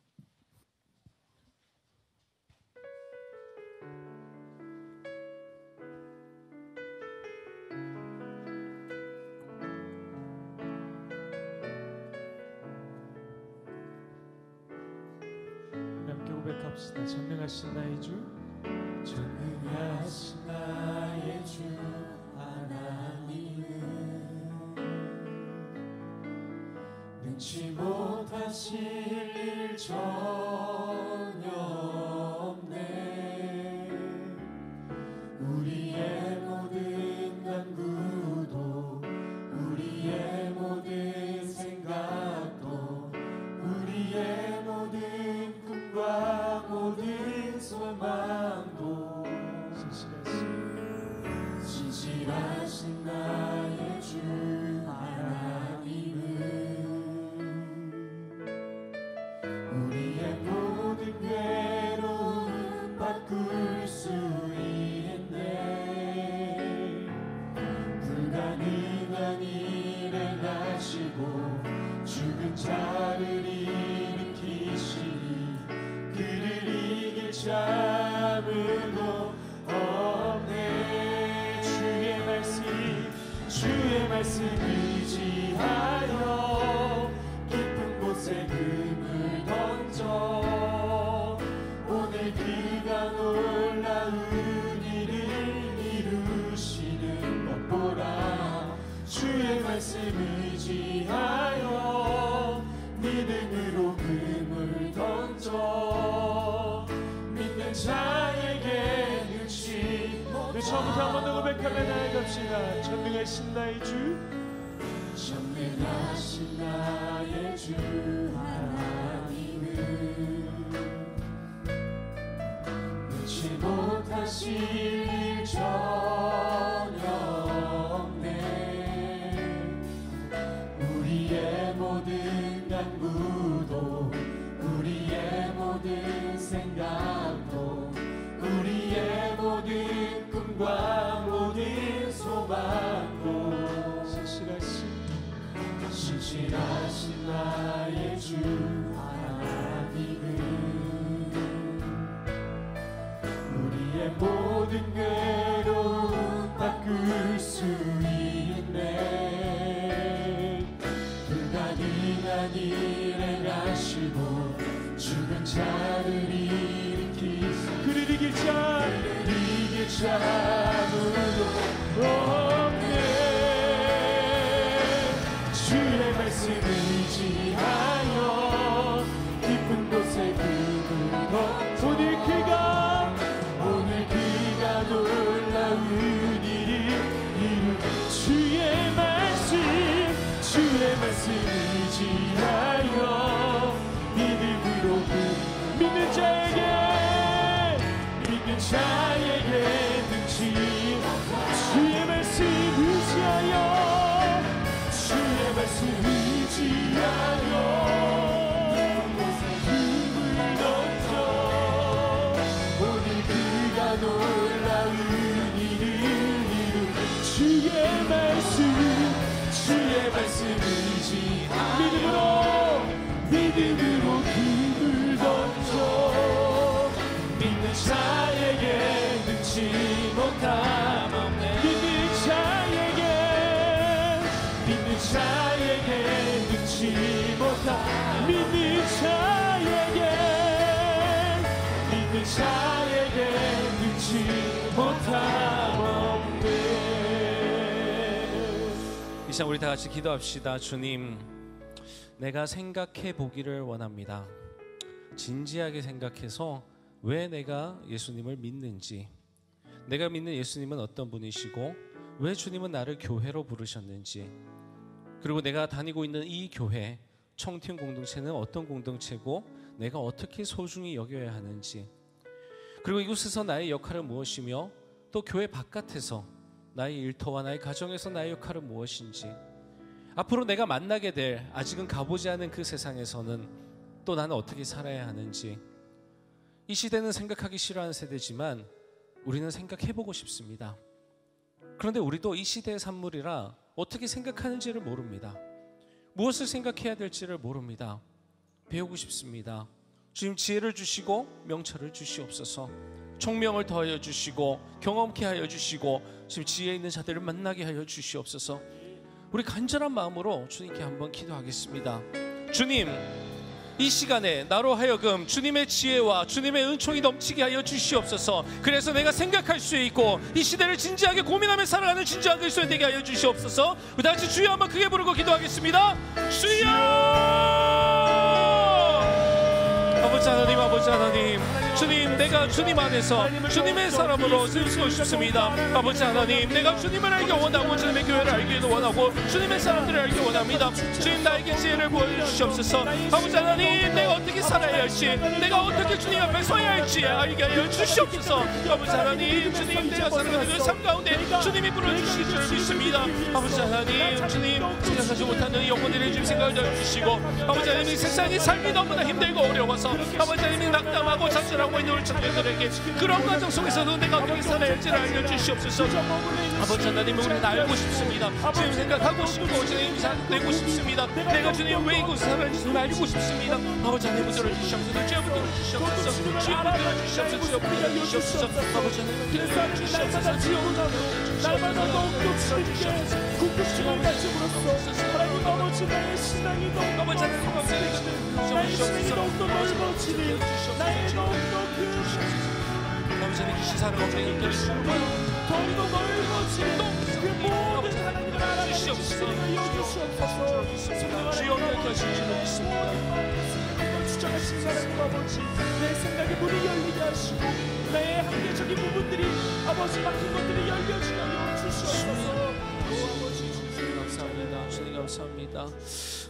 함께 고백합시다. 전능하신 나의 주, 전능하신 나의 주 하나님은 능치 못하실 일 전혀 없네. 우리의 모든 간구도 우리의 모든 생각도 우리의 모든 꿈과 모든 소망도 진실하신 나의 주 우리의 모든 괴로움 바꿀 수 있네. 불가능한 일을 하시고 죽은 자를 일으키시니 그를 이길 자 아무도 없네. 주의 말씀 의지하여 깊은 곳에 금을 던져 오늘 그가 놀라운 일을 이루시는 것 보라. 주의 말씀 의지하여 믿음으로 금을 던져 믿는 자에게 능치 하나님 나아갑시다. 전능하신 나의 주, 전능하신 나의 주 하나님은 능치 못하실 일 전혀 없네. 우리의 모든 간구도 우리의 모든 생각도 우리의 모든 꿈과 모든 소망도 신실하신 나의 주 하나님은 우리의 모든 괴로움 바꿀 수 있네. 불가능한 일 행하시고 죽은 자를 일으키사 그를 이길 자 아무도 없네. 주의 말씀을 의지하여 깊은 곳에 그물고 오늘 그가 놀라운 일을 이루 주의 말씀 의지하여 믿음으로 믿는 자에게 능치 주의 말씀 의지하여 힘을 던져 오늘 그가 놀라운 일을 이루 주의 말씀 믿음으로 힘을 던져 믿는 자에게 능치 못함 없네. 믿는 자에게 능치 못함 믿는 자에게 능치 못함 없네. 이 시간 우리 다 같이 기도합시다. 주님, 내가 생각해 보기를 원합니다. 진지하게 생각해서 왜 내가 예수님을 믿는지, 내가 믿는 예수님은 어떤 분이시고 왜 주님은 나를 교회로 부르셨는지, 그리고 내가 다니고 있는 이 교회 청팀 공동체는 어떤 공동체고 내가 어떻게 소중히 여겨야 하는지, 그리고 이곳에서 나의 역할은 무엇이며 또 교회 바깥에서 나의 일터와 나의 가정에서 나의 역할은 무엇인지, 앞으로 내가 만나게 될 아직은 가보지 않은 그 세상에서는 또 나는 어떻게 살아야 하는지. 이 시대는 생각하기 싫어하는 세대지만 우리는 생각해보고 싶습니다. 그런데 우리도 이 시대의 산물이라 어떻게 생각하는지를 모릅니다. 무엇을 생각해야 될지를 모릅니다. 배우고 싶습니다. 주님, 지혜를 주시고 명철을 주시옵소서. 총명을 더하여 주시고 경험케 하여 주시고 지금 지혜 있는 자들을 만나게 하여 주시옵소서. 우리 간절한 마음으로 주님께 한번 기도하겠습니다. 주님, 이 시간에 나로 하여금 주님의 지혜와 주님의 은총이 넘치게 하여 주시옵소서. 그래서 내가 생각할 수 있고 이 시대를 진지하게 고민하며 살아가는 진지한 그리스도인 되게 하여 주시옵소서. 우리 다같이 주여 한번 크게 부르고 기도하겠습니다. 주여! 아버지 하나님, 아버지 하나님, 주님, 내가 주님 안에서 주님의 사람으로 쓰고 싶습니다. 아버지 하나님, 내가 주님을 알기 원하고 주님의 교회를 알기도 원하고 주님의 사람들을 알기 원합니다. 주님, 나에게 지혜를 보여주시옵소서. 아버지 하나님, 내가 어떻게 살아야 할지, 내가 어떻게 주님 앞에 서야 할지 알게 하여 주시옵소서. 아버지 하나님, 주님, 내가 살아가는 그 삶 가운데 주님이 불어주실 줄 믿습니다. 아버지 하나님, 주님, 생각하지 못하는 영혼들의 주님 생각을 더해주시고, 아버지 하나님, 세상이 삶이 너무나 힘들고 어려워서 아버지 하나님, 낙담하고 좌절하고 있는 우리 청년들에게 그런 과정 속에서도 내가 어떻게 살아야 할지를 알려주시옵소서. 아버지 하나님, 우리는 알고 싶습니다. 주님 생각하고 싶고 주님 내고 싶습니다. 내가 주님 왜 이곳에 살아있는지 알고 싶습니다. 아버지 하나님, 들어주시옵소서. 주여 들어주시옵소서. 주여 들어주시옵소서. 주여 들어주시옵소서. 아버지 하나님, 들어주시옵소서. 날마다 더욱더 주님께 궁극심을 가짐으로써 하나님, 아버지 나의 신앙이 더욱더 강해지고 나의 신앙이 더욱더 넓어지니 나의 더욱더 아버지 하나님, 시사를 먹는 일들이 더욱더 넓어지는 그 모든 하나님을 알아주시옵소서. 주여, 주여, 주여, 주여, 결정하신 하나님 아버지, 내 생각의 문이 열리게 하시고 내 한계적인 부분들이 아버지 막힌 것들이 열려지게 하여 주시옵소서. 감사합니다. 주님 감사합니다.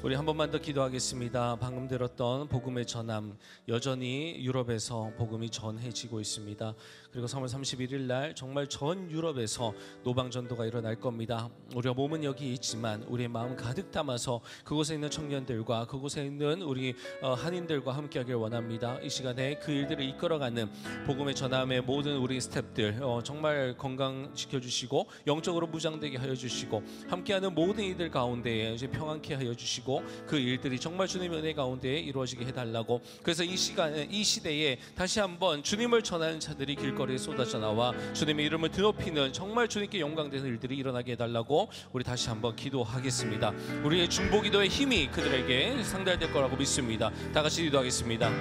우리 한 번만 더 기도하겠습니다. 방금 들었던 복음의 전함 여전히 유럽에서 복음이 전해지고 있습니다. 그리고 3월 31일 날 정말 전 유럽에서 노방 전도가 일어날 겁니다. 우리가 몸은 여기 있지만 우리의 마음 가득 담아서 그곳에 있는 청년들과 그곳에 있는 우리 한인들과 함께하길 원합니다. 이 시간에 그 일들을 이끌어가는 복음의 전함의 모든 우리 스태프들 정말 건강 지켜주시고 영적으로 무장되게 하여 주시고 함께하는 모든 이들 가운데에 이제 평안케 하여 주시고 그 일들이 정말 주님의 은혜 가운데 이루어지게 해달라고. 그래서 이 시간에 이 시대에 다시 한번 주님을 전하는 자들이 길거리에 쏟아져 나와 주님의 이름을 드높이는 정말 주님께 영광되는 일들이 일어나게 해달라고 우리 다시 한번 기도하겠습니다. 우리의 중보기도의 힘이 그들에게 상달될 거라고 믿습니다. 다 같이 기도하겠습니다.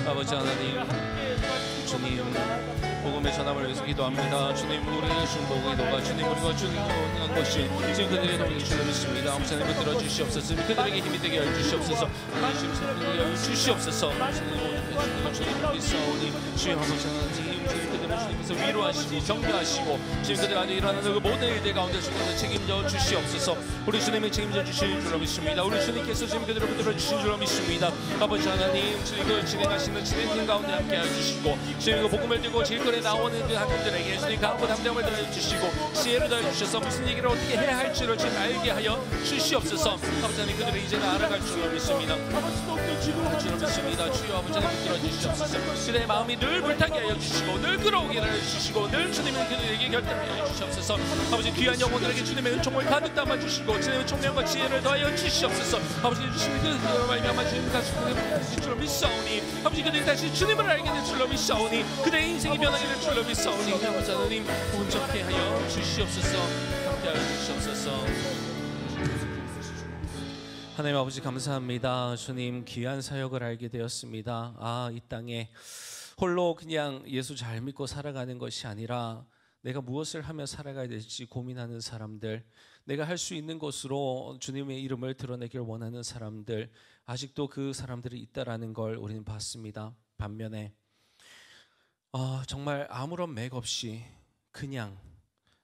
아버지 하나님, 주님 복음의 전함을 위해서 기도합니다. 주님, 우리의 중보기도가 주님 우리가 주님한 것이 지금 그들의 동행이 주를 믿습니다. 아버지 하나님 붙들어 주시옵소서. 그들에게 힘이 되게 하여 주시옵소서. 주시옵소서. 주님을 믿사오니 주여 아버지 하나님, 주님 그들을 주님께서 위로하시고 격려하시고 주님 그들 안에 일어나는 그 모든 일들 가운데 주님께서 책임져 주시옵소서. 우리 주님이 책임져 주실 줄로 믿습니다. 우리 주님께서 지금 그들을 붙들어 주신 줄로 믿습니다. 아버지 하나님, 주님을 진행하시는 진행팀 가운데 함께 해주시고 주님 그 복음을 들고 길거리에 나오는 그 학생들에게 주님 강구 담대함을 더해주시고 지혜를 더해주셔서 무슨 얘기를 어떻게 해야 할지를 지금 알게 하여 주시옵소서. 아버지 하나님, 그들이 이제는 알아갈 줄로 믿습니다. 줄로 믿습니다. 주여 아버지 하나님 붙들어 주시옵소서. 그들의 마음이 늘 불타게 하여 주시고 늘 끌어오게 하여 주시고 늘 주님의 그들에게 결단하게 하여 주시옵소서. 아버지 귀한 영혼들에게 주님의 은총을 가득 담아 주시고 주님의 총명과 지혜를 더하여 주시옵소서. 아버지 주님의 그들로 말미암아 주님 다시 그들의 줄로 믿사오니 아버지 그들이 다시 주님을 알게 될 줄로 믿사오니 그들의 인생이 변하게 될 줄로 믿사오니 아버지 하나님 온전케 하여 주시옵소서. 함께하여 주시옵소서. 하나님 아버지 감사합니다. 주님 귀한 사역을 알게 되었습니다. 이 땅에 홀로 그냥 예수 잘 믿고 살아가는 것이 아니라 내가 무엇을 하며 살아가야 될지 고민하는 사람들, 내가 할 수 있는 것으로 주님의 이름을 드러내길 원하는 사람들, 아직도 그 사람들이 있다라는 걸 우리는 봤습니다. 반면에 정말 아무런 맥 없이 그냥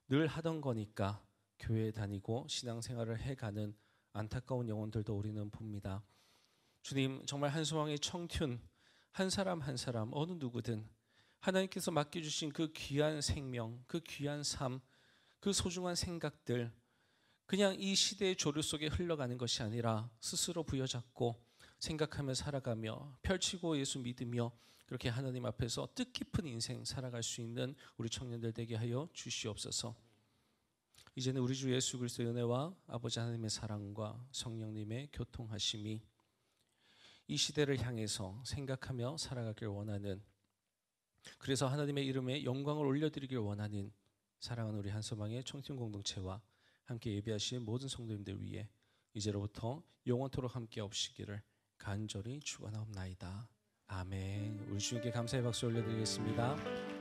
늘 하던 거니까 교회에 다니고 신앙생활을 해가는 안타까운 영혼들도 우리는 봅니다. 주님, 정말 한 소망의 청춘, 한 사람 한 사람 어느 누구든 하나님께서 맡겨주신 그 귀한 생명, 그 귀한 삶, 그 소중한 생각들 그냥 이 시대의 조류 속에 흘러가는 것이 아니라 스스로 부여잡고 생각하며 살아가며 펼치고 예수 믿으며 그렇게 하나님 앞에서 뜻깊은 인생 살아갈 수 있는 우리 청년들 되게 하여 주시옵소서. 이제는 우리 주 예수 그리스도의 은혜와 아버지 하나님의 사랑과 성령님의 교통하심이 이 시대를 향해서 생각하며 살아가길 원하는, 그래서 하나님의 이름에 영광을 올려드리길 원하는 사랑하는 우리 한소망의 청춘 공동체와 함께 예배하신 모든 성도님들 위해 이제로부터 영원토록 함께 없시기를 간절히 축원하옵나이다. 아멘. 우리 주님께 감사의 박수 올려드리겠습니다.